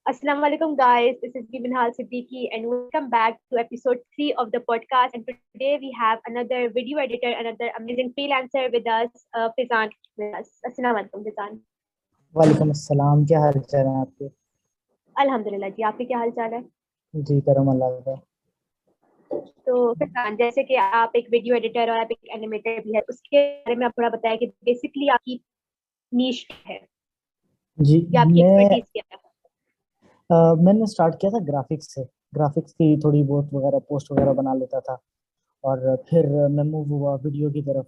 Assalamu alaikum, guys. This is Minhal Siddiqui, and welcome back to episode 3 of the podcast. And today we have another video editor, another amazing freelancer with us, Fizan. With us. Assalamu alaikum, Fizan. वालेकुम अस्सलाम। क्या हाल चाल है आपके? अल्हम्दुलिल्लाह जी, आपके क्या हाल चाल है? जी करम अल्लाह का। तो फिजान, जैसे कि आप एक वीडियो एडिटर और आप एक एनिमेटर भी है, उसके बारे में आप थोड़ा बताया कि बेसिकली आपकी नीश है जी या आपकी मैं एक्सपर्टीज क्या है? मैंने स्टार्ट किया था ग्राफिक्स से। ग्राफिक्स की थोड़ी बहुत वगैरह पोस्ट वगैरह बना लेता था, और फिर मैं मूव हुआ वीडियो की तरफ।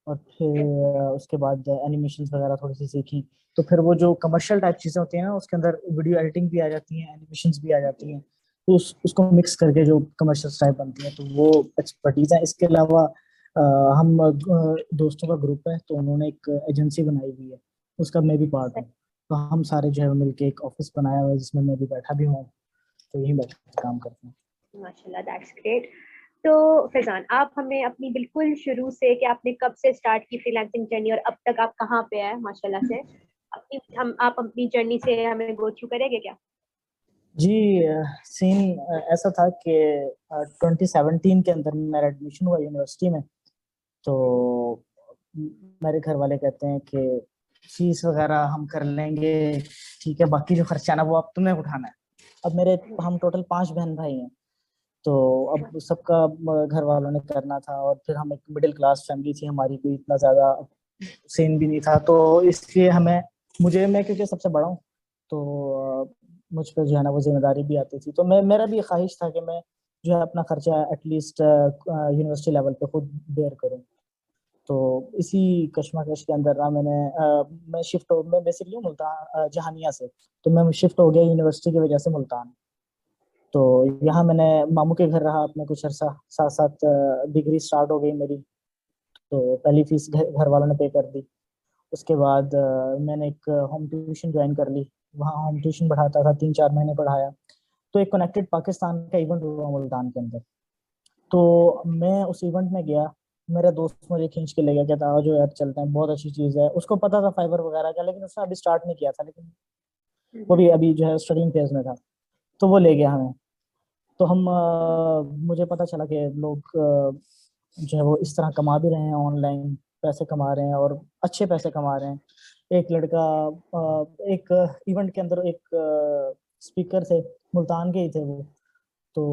और फिर उसके बाद एनिमेशंस वगैरह थोड़ी सी सीखी। तो फिर वो जो कमर्शियल टाइप चीज़ें होती हैं ना, उसके अंदर वीडियो एडिटिंग भी आ जाती है, एनिमेशंस भी आ जाती हैं। तो उसको मिक्स करके जो कमर्शियल टाइप बनती है, तो वो एक्सपर्टीज है। इसके अलावा हम दोस्तों का ग्रुप है, तो उन्होंने एक एजेंसी बनाई हुई है, उसका मैं भी पार्ट हूँ। तो हम सारे जो है मिलके एक ऑफिस बनाया हुआ है, जिसमें मैं भी बैठा भी हूँ। तो यहीं बैठ के काम करते हैं। माशाल्लाह, दैट्स ग्रेट। तो फैजान, आप हमें अपनी बिल्कुल शुरू से कि आपने कब से स्टार्ट की फ्रीलांसिंग जर्नी और अब तक आप कहाँ पे आए माशाल्लाह से, अपनी हम आप अपनी जर्नी से हमें गो थ्रू करेंगे क्या? जी, सीन ऐसा था कि 2017 के अंदर मेरा एडमिशन हुआ यूनिवर्सिटी में। तो मेरे घर वाले कहते हैं कि फीस वगैरह हम कर लेंगे, ठीक है, बाकी जो खर्चा ना वो अब तुम्हें उठाना है। अब हम टोटल 5 बहन भाई हैं। तो अब सबका घर वालों ने करना था, और फिर हम एक मिडिल क्लास फैमिली थी हमारी, कोई इतना ज्यादा सीन भी नहीं था। तो इसलिए मैं क्योंकि सबसे बड़ा हूँ, तो मुझ पर जो है ना वो जिम्मेदारी भी आती थी। तो मेरा भी ख्वाहिश था कि मैं जो है अपना खर्चा एटलीस्ट यूनिवर्सिटी लेवल पे खुद बेयर करूँ। तो इसी कश्मकश के अंदर ना मैं बेसिकली हूँ मुल्तान, जहानिया से। तो मैं शिफ्ट हो गया यूनिवर्सिटी की वजह से मुल्तान। तो यहाँ मैंने मामू के घर रहा अपने कुछ अर्सा, साथ साथ डिग्री स्टार्ट हो गई मेरी। तो पहली फीस घर वालों ने पे कर दी। उसके बाद मैंने एक होम ट्यूशन ज्वाइन कर ली। वहाँ होम ट्यूशन पढ़ाता था, 3-4 महीने पढ़ाया। तो एक कनेक्टेड पाकिस्तान का इवेंट हुआ मुल्तान के अंदर। तो मैं उस इवेंट में गया। मेरा दोस्त मुझे खींच के ले गया, कहता आओ जो यार चलते हैं, बहुत अच्छी चीज़ है। उसको पता था फाइबर वगैरह का, लेकिन उसने अभी स्टार्ट नहीं किया था, लेकिन वो भी अभी जो है स्टडिंग फेज में था। तो वो ले गया हमें। तो मुझे पता चला कि लोग जो है वो इस तरह कमा भी रहे हैं, ऑनलाइन पैसे कमा रहे हैं, और अच्छे पैसे कमा रहे हैं। एक लड़का एक इवेंट के अंदर एक स्पीकर थे, मुल्तान के ही थे वो। तो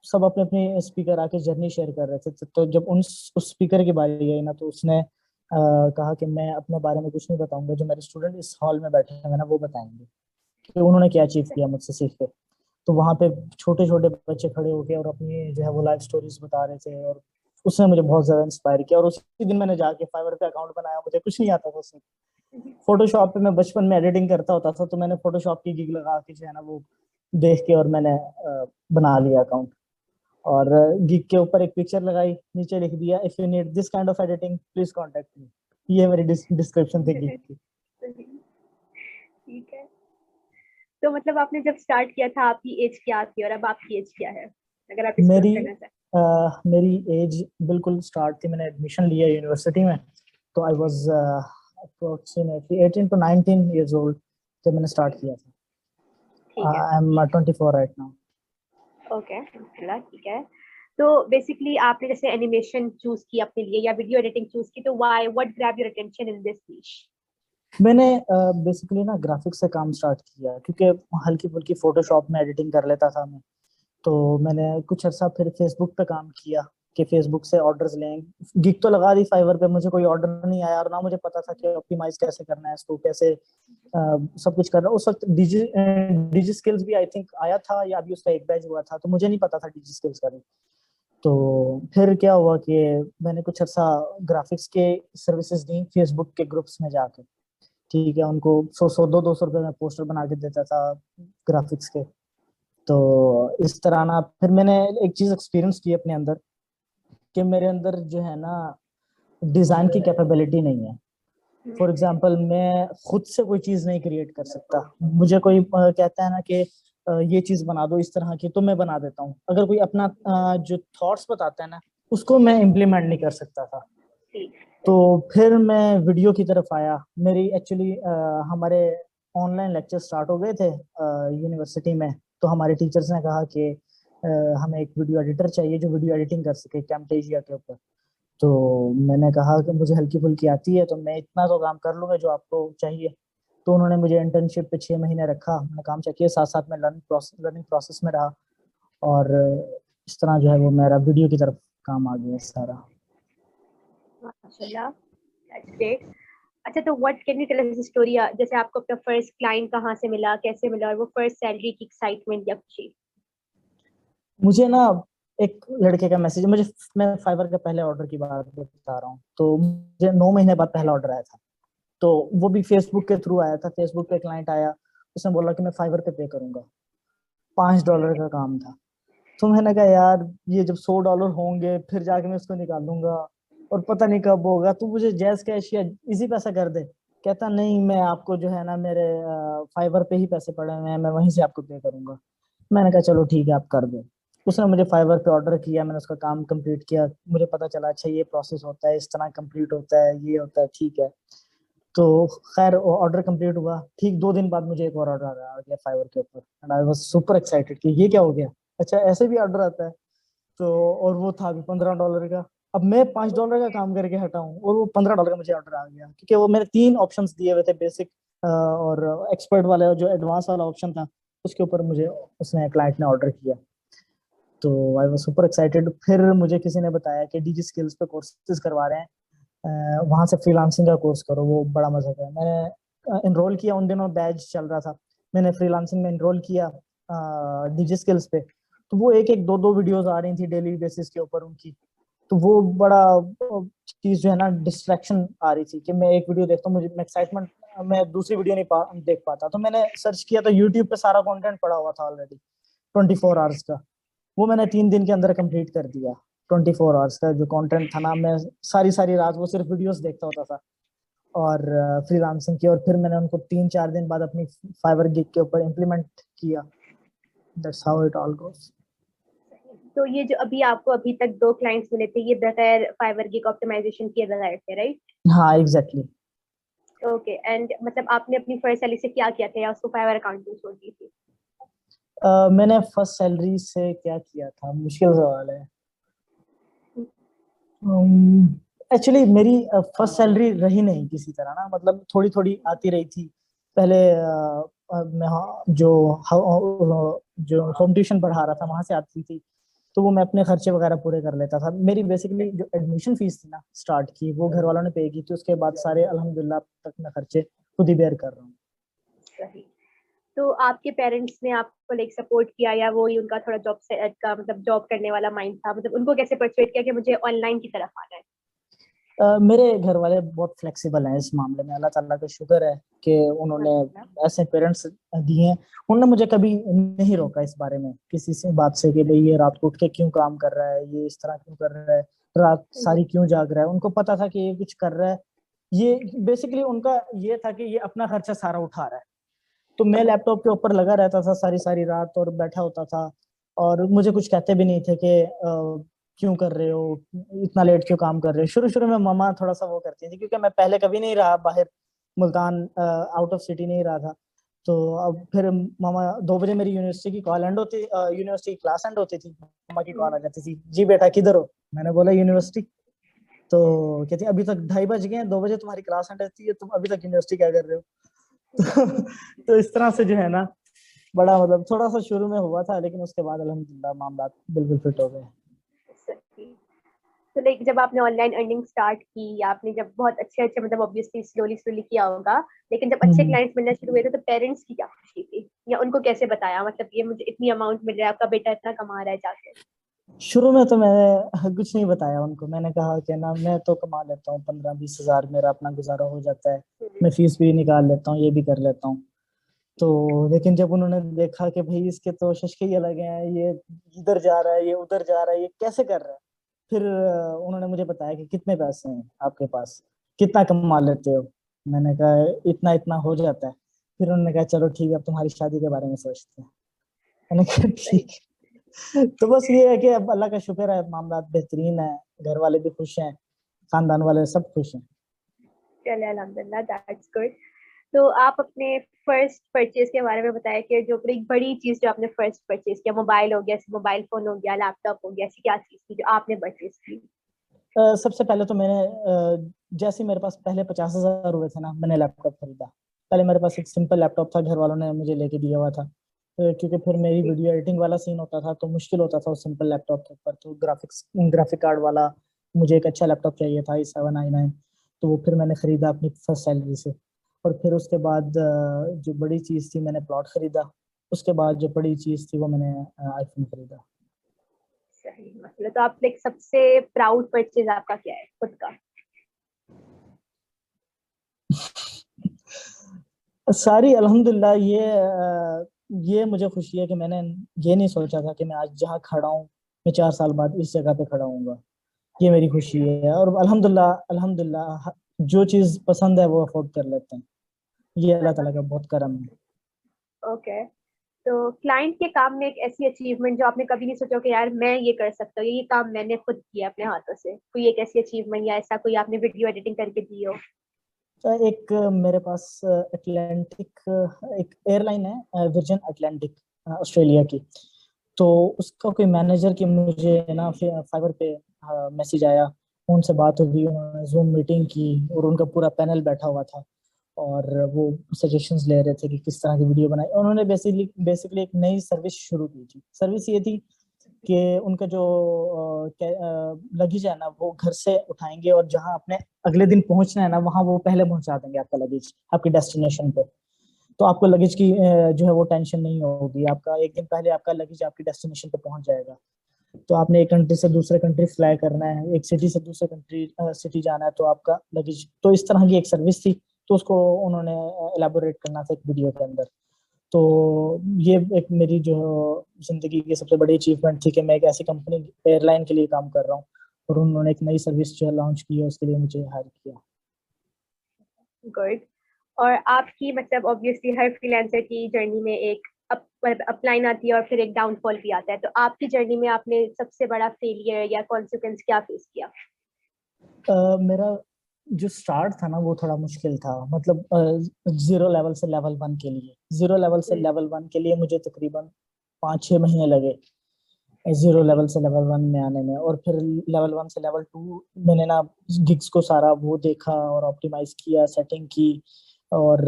सब अपने अपने स्पीकर आके जर्नी शेयर कर रहे थे। तो जब उस स्पीकर की बारी आई ना, तो उसने कहा कि मैं अपने बारे में कुछ नहीं बताऊंगा, जो मेरे स्टूडेंट इस हॉल में बैठे हैं ना वो बताएंगे कि उन्होंने क्या अचीव किया मुझसे सीख के। तो वहां पे छोटे छोटे बच्चे खड़े होके और अपनी जो है वो लाइफ स्टोरीज बता रहे थे, और उसने मुझे बहुत ज्यादा इंस्पायर किया। और उसी दिन मैंने जाके फाइवर पे अकाउंट बनाया। मुझे कुछ नहीं आता था उसमें। फोटोशॉप पे मैं बचपन में एडिटिंग करता होता था, तो मैंने फोटोशॉप की गिग लगा के जो है ना वो देख के, और मैंने बना लिया अकाउंट। और गिग के ऊपर एक पिक्चर लगाई, नीचे लिख दिया if you need this kind of editing please contact me. ये मेरी डिस्क्रिप्शन थी गिग की। ठीक है। तो मतलब आपने जब स्टार्ट किया था, आपकी एज क्या थी और अब आपकी एज क्या है, अगर आप डिस्क्लोज मेरी करना चाहें? मेरी एज बिल्कुल स्टार्ट थी, मैंने एडमिशन लिया यूनिवर्सिटी में। तो I was approximately 18 to 19 years old जब मैंने स्टार्ट किया था। ठीक है। I am 24 right now. Okay, अल्हम्दुलिल्लाह, ठीक है। तो बेसिकली आपने जैसे एनिमेशन चूज की अपने लिए या वीडियो एडिटिंग चूज की, तो why, what grab your attention in this निश? मैंने बेसिकली ना ग्राफिक्स से काम स्टार्ट किया, क्योंकि हल्की फुल्की फोटोशॉप में एडिटिंग कर लेता था मैं। तो मैंने कुछ अर्सा फिर फेसबुक पे काम किया कि फेसबुक से ऑर्डर्स लें। गिग तो लगा दी फाइवर पे, मुझे कोई ऑर्डर नहीं आया, और ना मुझे पता था कि ऑप्टिमाइज कैसे करना है इसको, कैसे सब कुछ करना। उस वक्त डिजी स्किल्स भी आई थिंक आया था, या अभी उसका एक बैच हुआ था, तो मुझे नहीं पता था डिजी स्किल्स का भी। तो फिर क्या हुआ कि मैंने कुछ अर्सा ग्राफिक्स के सर्विसेज दी फेसबुक के ग्रुप्स में जाके। ठीक है, उनको 100 100 200 रुपए में पोस्टर बना के देता था ग्राफिक्स के। तो इस तरह ना फिर मैंने एक चीज एक्सपीरियंस की अपने अंदर, कि मेरे अंदर जो है ना डिजाइन की कैपेबिलिटी नहीं है। फॉर एग्जाम्पल, मैं खुद से कोई चीज नहीं क्रिएट कर सकता। मुझे कोई कहता है ना कि ये चीज बना दो इस तरह की, तो मैं बना देता हूँ। अगर कोई अपना जो थॉट्स बताता है ना, उसको मैं इम्प्लीमेंट नहीं कर सकता था। तो फिर मैं वीडियो की तरफ आया। मेरी एक्चुअली हमारे ऑनलाइन लेक्चर स्टार्ट हो गए थे यूनिवर्सिटी में, तो हमारे टीचर्स ने कहा कि हमें एक वीडियो एडिटर चाहिए जो वीडियो एडिटिंग कर सके कैमटेशिया के ऊपर। तो मैंने कहा कि मुझे हल्की फुल्की आती है, तो मैं इतना तो काम कर लूंगा जो आपको चाहिए। तो उन्होंने मुझे इंटर्नशिप पे 6 महीने रखा, मैंने काम चेक किया, साथ साथ में लर्निंग प्रोसेस में रहा, और इस तरह जो है वो मेरा वीडियो की तरफ काम आ गया सारा। माशाल्लाह, दैट्स ग्रेट। अच्छा, तो what can you tell us story, जैसे आपको अपना फर्स्ट क्लाइंट कहाँ से मिला, कैसे मिला, और वो फर्स्ट सैलरी की एक्साइटमेंट या खुशी? मुझे ना एक लड़के का मैसेज, मैं फाइवर के पहले ऑर्डर की बात बता रहा हूँ, तो मुझे 9 महीने बाद पहला ऑर्डर आया था। तो वो भी फेसबुक के थ्रू आया था, फेसबुक पे क्लाइंट आया, उसने बोला कि मैं फाइवर पे पे करूंगा, $5 का काम था। तो मैंने कहा यार ये जब $100 होंगे फिर जाके मैं उसको निकालूंगा, और पता नहीं कब होगा, तो मुझे जैज कैश या इजी पैसा कर दे। कहता नहीं, मैं आपको जो है ना मेरे फाइवर पे ही पैसे पड़े हुए हैं, मैं वहीं से आपको पे करूंगा। मैंने कहा चलो ठीक है आप कर दो। उसने मुझे फाइवर पे ऑर्डर किया, मैंने उसका काम कंप्लीट किया, मुझे पता चला अच्छा ये प्रोसेस होता है, इस तरह कंप्लीट होता है, ये होता है, ठीक है। तो खैर ऑर्डर कंप्लीट हुआ, ठीक 2 दिन बाद मुझे एक और ऑर्डर आ गया फाइवर के ऊपर, and I was super excited कि ये क्या हो गया, अच्छा ऐसे भी ऑर्डर आता है। तो और वो था भी $15 का। अब मैं $5 का काम करके हटा हूँ और वो $15 का मुझे ऑर्डर आ गया, क्योंकि वो मेरे 3 ऑप्शंस दिए हुए थे, बेसिक और एक्सपर्ट वाले, जो एडवांस वाला ऑप्शन था उसके ऊपर मुझे उसने क्लाइंट ने ऑर्डर किया। तो आई वाज सुपर एक्साइटेड। फिर मुझे किसी ने बताया कि डीजी स्किल्स पे कोर्सेज करवा रहे हैं, वहां से फ्रीलांसिंग का कोर्स करो, वो बड़ा मजा है। मैंने इनरोल किया, उन दिनों बैच चल रहा था, मैंने फ्रीलांसिंग में इनरोल किया डीजी स्किल्स पे। तो वो एक एक दो दो वीडियोस आ रही थी डेली बेसिस के ऊपर उनकी। तो वो बड़ा चीज जो है ना, डिस्ट्रैक्शन आ रही थी कि मैं एक वीडियो देखता हूँ, मुझे एक्साइटमेंट, मैं दूसरी वीडियो नहीं देख पाता। तो मैंने सर्च किया तो यूट्यूब पे सारा कंटेंट पड़ा हुआ था ऑलरेडी 24 आवर्स का। वो मैंने 3 दिन के अंदर कंप्लीट कर दिया। 24 आवर्स का जो कंटेंट था ना, मैं सारी सारी रात वो सिर्फ वीडियोस देखता होता था और फ्रीलांसिंग की। और फिर मैंने उनको 3-4 दिन बाद अपनी फाइवर गिग के ऊपर इम्प्लीमेंट किया। दैट्स हाउ इट ऑल गोस। तो ये जो अभी अभी तक 2 क्लाइंट्स मिले थे, ये बगैर फाइवर गिग ऑप्टिमाइजेशन किए बगैर थे, राइट? हाँ एग्जैक्टली। ओके, एंड मतलब आपने अपनी फर्स्ट सैलरी से क्या किया था, या उसको फाइवर अकाउंट में छोड़ दी थी? मैंने फर्स्ट सैलरी से क्या किया था, मुश्किल सवाल है। एक्चुअली मेरी फर्स्ट सैलरी रही नहीं किसी तरह ना, मतलब थोड़ी थोड़ी आती रही थी पहले। मैं जो होम ट्यूशन पढ़ा रहा था वहां से आती थी, तो वो मैं अपने खर्चे वगैरह पूरे कर लेता था। मेरी बेसिकली जो एडमिशन फीस थी ना स्टार्ट की, वो घर वालों ने पे की थी, उसके बाद सारे अल्हम्दुलिल्लाह अब तक मैं खर्चे खुद ही बेयर कर रहा हूँ। सही। तो आपके पेरेंट्स ने आपको लाइक सपोर्ट किया, या वो ही उनका थोड़ा जॉब से का मतलब जॉब करने वाला माइंड था, मतलब उनको कैसे परसुएट किया कि मुझे ऑनलाइन की तरफ आना है? मेरे घर वाले बहुत फ्लेक्सिबल हैं इस मामले में, अल्लाह ताला का शुक्र है कि उन्होंने माशाल्लाह। ऐसे पेरेंट्स दिए हैं। उन्होंने मुझे कभी नहीं रोका इस बारे में किसी से बात से कि भाई ये रात को उठ के क्यों काम कर रहा है, ये इस तरह क्यों कर रहा है, रात सारी क्यों जाग रहा है। उनको पता था कि ये कुछ कर रहा है, ये बेसिकली उनका ये था कि ये अपना खर्चा सारा उठा रहा है। तो मैं लैपटॉप के ऊपर लगा रहता था सारी सारी रात और बैठा होता था, और मुझे कुछ कहते भी नहीं थे कि क्यों कर रहे हो, इतना लेट क्यों काम कर रहे हो। शुरू शुरू में मम्मा थोड़ा सा वो करती थी, क्योंकि मैं पहले कभी नहीं रहा बाहर, मुल्तान आउट ऑफ सिटी नहीं रहा था। तो अब फिर मामा 2 बजे मेरी यूनिवर्सिटी की कॉल एंड होती, यूनिवर्सिटी की क्लास एंड होती थी, मामा की कॉल आ जाती थी, जी बेटा किधर हो। मैंने बोला यूनिवर्सिटी। तो कहती अभी तक 2:30 बज गए हैं, 2 बजे तुम्हारी क्लास एंड रहती है, तुम अभी तक यूनिवर्सिटी क्या कर रहे हो। तो इस तरह से जो है ना, बड़ा मतलब थोड़ा सा शुरू में हुआ था, लेकिन उसके बाद अल्हम्दुलिल्लाह मामला बिल्कुल फिट हो गए। सही। तो लाइक जब आपने ऑनलाइन अर्निंग स्टार्ट की, या आपने जब बहुत अच्छे अच्छे मतलब ऑब्वियसली स्लोली स्लोली किया होगा, लेकिन जब अच्छे हम्म। क्लाइंट्स मिलना शुरू हुए थे, तो पेरेंट्स की क्या खुशी थी, या उनको कैसे बताया, मतलब ये मुझे इतनी अमाउंट मिल रहा है, आपका बेटा इतना कमा रहा है जाके? शुरू में तो मैंने कुछ नहीं बताया उनको, मैंने कहा कि ना मैं तो कमा लेता हूँ 15-20 हज़ार, मेरा अपना गुजारा हो जाता है, मैं फीस भी निकाल लेता हूँ, ये भी कर लेता हूँ। तो लेकिन जब उन्होंने देखा कि भाई इसके तो शशके ही अलग हैं, ये इधर जा रहा है, ये उधर जा रहा है, ये कैसे कर रहा है, फिर उन्होंने मुझे बताया कि कितने पैसे हैं आपके पास, कितना कमा लेते हो। मैंने कहा इतना इतना हो जाता है। फिर उन्होंने कहा चलो ठीक है, अब तुम्हारी शादी के बारे में सोचते हैं। मैंने कहा सही। ठीक है। तो बस ये है कि अब अल्लाह का शुक्र है, मामला बेहतरीन है, घर वाले भी खुश हैं, खानदान वाले सब खुश हैं। चले अल्हम्दुलिल्लाह, दैट्स गुड। तो आप अपने फर्स्ट परचेज के बारे में बताएं कि जो एक बड़ी चीज जो आपने फर्स्ट परचेज किया, मोबाइल हो गया, मोबाइल फोन हो गया, लैपटॉप हो गया, ऐसी क्या चीज थी जो आपने परचेज की? सबसे पहले तो मैंने जैसे मेरे पास पहले 50,000 हुए थे ना, मैंने लैपटॉप खरीदा। पहले मेरे पास एक सिंपल लैपटॉप था, घर वालों ने मुझे लेके दिया हुआ था। क्योंकि फिर मेरी वीडियो एडिटिंग वाला सीन होता था तो मुश्किल होता था उस सिंपल लैपटॉप के ऊपर, तो ग्राफिक कार्ड वाला मुझे एक अच्छा लैपटॉप चाहिए था, i7 i9। तो वो फिर मैंने खरीदा अपनी फर्स्ट सैलरी से। और फिर उसके बाद जो बड़ी चीज़ थी मैंने प्लॉट खरीदा। उसके बाद जो बड़ी चीज़ थी वो मैंने आईफोन खरीदा। सही, मतलब तो आप लाइक सबसे प्राउड परचेज आपका क्या है खुद का? सारी अल्हम्दुलिल्लाह। ये मुझे खुशी है कि मैंने ये नहीं सोचा था कि मैं आज जहाँ खड़ा हूँ मैं 4 साल बाद इस जगह पे खड़ा हूँगा। ये मेरी खुशी है, और अल्हम्दुलिल्लाह अल्हम्दुलिल्लाह जो चीज़ पसंद है वो अफोर्ड कर लेते हैं। ये अल्लाह ताला का बहुत करम है। ओके। तो क्लाइंट के काम में एक ऐसी अचीवमेंट जो आपने कभी नहीं सोचा कि यार मैं ये कर सकता हूँ, ये काम मैंने खुद किया अपने हाथों से, कोई एक ऐसी अचीवमेंट या ऐसा कोई आपने वीडियो एडिटिंग करके दी हो? एक मेरे पास अटलांटिक एक एयरलाइन है, वर्जिन अटलांटिक, ऑस्ट्रेलिया की। तो उसका कोई मैनेजर की मुझे ना फाइवर पे मैसेज आया। उनसे बात हुई, उन्होंने जूम मीटिंग की और उनका पूरा पैनल बैठा हुआ था। और वो सजेशंस ले रहे थे कि किस तरह की वीडियो बनाए। उन्होंने बेसिकली बेसिकली एक नई सर्विस शुरू की थी। सर्विस ये थी कि उनका जो लगेज है ना वो घर से उठाएंगे, और जहां आपने अगले दिन पहुंचना है ना वहां वो पहले पहुंचा देंगे आपका लगेज आपकी डेस्टिनेशन पे। तो आपको लगेज की जो है वो टेंशन नहीं होगी। आपका एक दिन पहले आपका लगेज आपकी डेस्टिनेशन पे पहुंच जाएगा। तो आपने एक कंट्री से दूसरे कंट्री फ्लाई करना है, एक सिटी से दूसरे कंट्री सिटी जाना है, तो आपका लगेज, तो इस तरह की एक सर्विस थी। तो उसको उन्होंने एलाबोरेट करना था एक वीडियो के अंदर। तो ये एक मेरी जो जिंदगी की सबसे बड़ी अचीवमेंट थी कि मैं एक ऐसी कंपनी एयरलाइन के लिए काम कर रहा हूँ, और उन्होंने एक नई सर्विस जो है लॉन्च की है, उसके लिए मुझे हायर किया। गुड। और आपकी मतलब ऑब्वियसली हर फ्रीलांसर की जर्नी में एक अपलाइन आती है और फिर एक डाउनफॉल भी आता है, तो आपकी जर्नी में आपने सबसे बड़ा फेलियर या कॉन्सिक्वेंस क्या फेस किया? मेरा जो स्टार्ट था ना वो थोड़ा मुश्किल था। मतलब जीरो लेवल से लेवल वन के लिए, जीरो लेवल से हम्म। लेवल वन के लिए मुझे तकरीबन 5-6 महीने लगे जीरो सही। लेवल से लेवल वन में आने में। और फिर लेवल वन से लेवल टू मैंने ना गिग्स को सारा वो देखा और ऑप्टिमाइज किया, सेटिंग की। और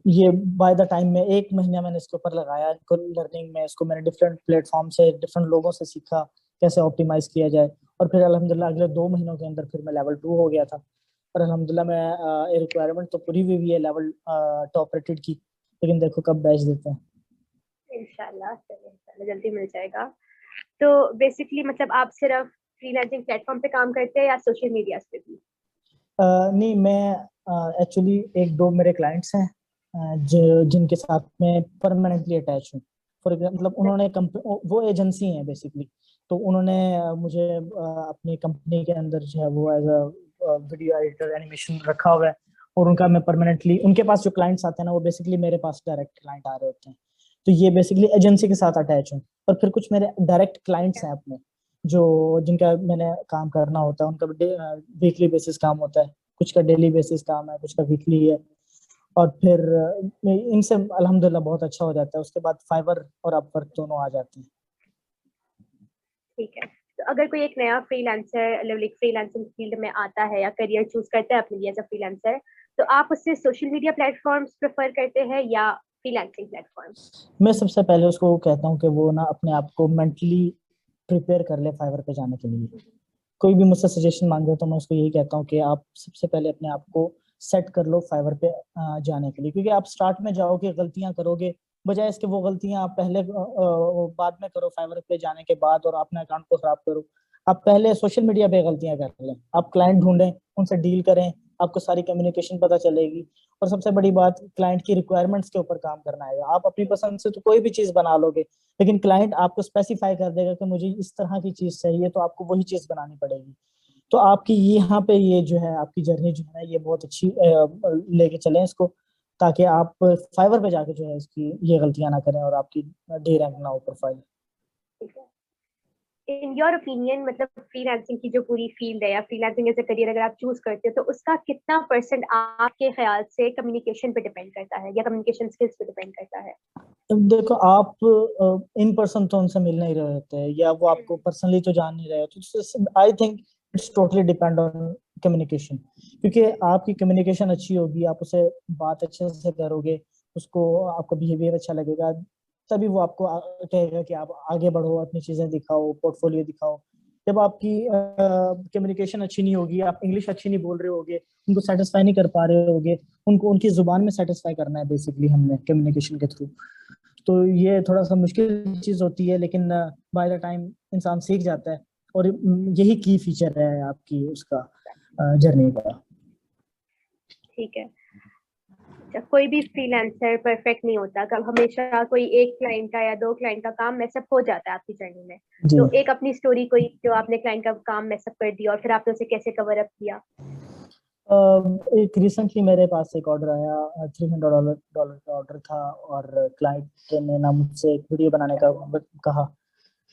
ये बाय द टाइम में 1 महीना मैंने इसके ऊपर लगाया लर्निंग में। इसको मैंने डिफरेंट प्लेटफॉर्म से डिफरेंट लोगों से सीखा कैसे ऑप्टिमाइज किया जाए। और फिर अल्हम्दुलिल्लाह अगले 2 महीनों के अंदर फिर मैं लेवल टू हो गया था। और अल्हम्दुलिल्लाह मैं रिक्वायरमेंट तो पूरी हुई है लेवल टॉप रेटेड की, लेकिन देखो कब बैच देते हैं। इंशाल्लाह, चलिए इंशाल्लाह जल्दी मिल जाएगा। तो बेसिकली मतलब आप सिर्फ फ्रीलांसिंग प्लेटफॉर्म पे काम करते हैं या सोशल मीडिया पे भी? नहीं, मैं एक्चुअली एक दो मेरे क्लाइंट्स हैं जो जिनके साथ मैं परमानेंटली अटैच हूँ। फॉर एग्जाम्पल मतलब उन्होंने वो एजेंसी है बेसिकली। तो उन्होंने मुझे अपनी कंपनी के अंदर जो है वो as a video editor animation रखा हुआ है। और उनका मैं परमानेंटली उनके पास जो क्लाइंट्स आते हैं ना वो बेसिकली मेरे पास डायरेक्ट क्लाइंट आ रहे होते हैं। तो ये बेसिकली एजेंसी के साथ अटैच हूँ। और फिर कुछ मेरे डायरेक्ट क्लाइंट्स हैं अपने, जो जिनका मैंने काम करना होता है। उनका वीकली बेसिस काम होता है, कुछ का डेली बेसिस काम है, कुछ का वीकली है। और फिर इनसे अल्हम्दुलिल्लाह बहुत अच्छा हो जाता है। उसके बाद फाइवर और अपवर्क दोनों आ जाते हैं। ठीक है। तो अगर कोई एक नया फ्रीलांसर मतलब फ्रीलांसिंग फील्ड में आता है या करियर चूज करता है अपने लिए एज अ फ्रीलांसर, तो आप उससे सोशल मीडिया प्लेटफॉर्म्स प्रेफर करते हैं या फ्रीलांसिंग प्लेटफॉर्म्स? मैं सबसे पहले उसको कहता हूँ कि वो ना अपने आप को मेंटली प्रिपेयर कर ले फाइवर पे जाने के लिए। कोई भी मुझसे सजेशन मांगे तो मैं उसको यही कहता हूँ कि आप सबसे पहले अपने आप को सेट कर लो फाइवर पे जाने के लिए। क्योंकि आप स्टार्ट में जाओगे गलतियां करोगे, बजाय इसके वो गलतियां आप पहले बाद में करो फाइवर पे जाने के बाद और अपने अकाउंट को खराब करो। आप पहले सोशल मीडिया पे गलतियां कर लें, आप क्लाइंट ढूंढें, उनसे डील करें, आपको सारी कम्युनिकेशन पता चलेगी। और सबसे बड़ी बात, क्लाइंट की रिक्वायरमेंट्स के ऊपर काम करना है। आप अपनी पसंद से तो कोई भी चीज बना लोगे, लेकिन क्लाइंट आपको स्पेसिफाई कर देगा कि मुझे इस तरह की चीज चाहिए, तो आपको वही चीज बनानी पड़ेगी। तो आपकी यहाँ पे ये जो है आपकी जर्नी जो है ये बहुत अच्छी लेके चलें इसको, ताकि आप फाइवर पे जाके जो है इसकी ये गलतियां ना करें और आपकी डी रैंक ना हो प्रोफाइल। ठीक है। इन योर ओपिनियन मतलब फ्रीलांसिंग की जो पूरी फील्ड है या फ्रीलांसिंग एज अ करियर अगर आप चूज करते हो तो उसका कितना परसेंट आपके ख्याल से कम्युनिकेशन पे डिपेंड करता है या कम्युनिकेशन स्किल्स पे डिपेंड करता है? अब देखो, आप इन पर्सन तो उनसे मिल नहीं रहे होते हैं, या वो आपको पर्सनली तो जान नहीं रहे होते, तो I think it's totally depend on communication. क्योंकि आपकी कम्युनिकेशन अच्छी होगी, आप उसे बात अच्छे से करोगे, उसको आपका बिहेवियर अच्छा लगेगा, तभी वो आपको कहेगा कि आप आगे बढ़ो, अपनी चीजें दिखाओ, पोर्टफोलियो दिखाओ। जब आपकी कम्युनिकेशन अच्छी नहीं होगी, आप इंग्लिश अच्छी नहीं बोल रहे होगे, उनको सेटिस्फाई नहीं कर पा रहे होगे, उनको उनकी जुबान में सेटिस्फाई करना है बेसिकली हमने कम्युनिकेशन के थ्रू, तो ये थोड़ा सा मुश्किल चीज होती है, लेकिन बाय द टाइम इंसान सीख जाता है, और यही की फीचर है आपकी उसका जर्नी का। ठीक है। अच्छा, कोई भी फ्रीलांसर परफेक्ट नहीं होता, कब हमेशा कोई एक क्लाइंट का या दो क्लाइंट का काम मैसअप हो जाता है आपकी जर्नी में। जी। तो एक अपनी स्टोरी कोई जो आपने क्लाइंट का काम मैसअप कर दिया और फिर आपने उसे कैसे कवर अप किया? एक रिसेंटली मेरे पास एक ऑर्डर आया, $300 का ऑर्डर था, और क्लाइंट ने ना मुझसे एक वीडियो बनाने का कहा।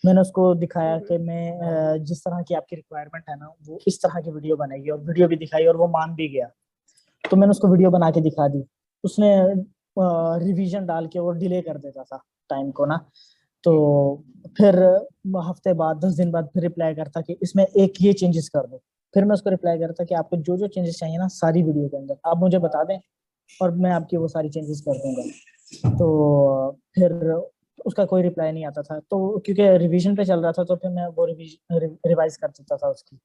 मैंने उसको दिखाया कि मैं जिस तरह की आपकी रिक्वायरमेंट है ना, वो इस तरह की वीडियो बनेगी, और वीडियो भी दिखाई, और वो मान भी गया। तो मैंने उसको वीडियो बना के दिखा दी। उसने रिवीजन डाल के वो डिले कर देता था टाइम को ना, तो फिर हफ्ते बाद 10 दिन बाद फिर रिप्लाई करता कि इसमें एक ये चेंजेस कर दो। फिर मैं उसको रिप्लाई करता कि आपको जो जो चेंजेस चाहिए ना सारी वीडियो के अंदर आप मुझे बता दें, और मैं आपकी वो सारी चेंजेस कर दूंगा। तो फिर उसका कोई रिप्लाई नहीं आता था, तो क्योंकि रिवीजन पे चल रहा था, तो फिर मैं वो रिवाइज कर देता था उसकी।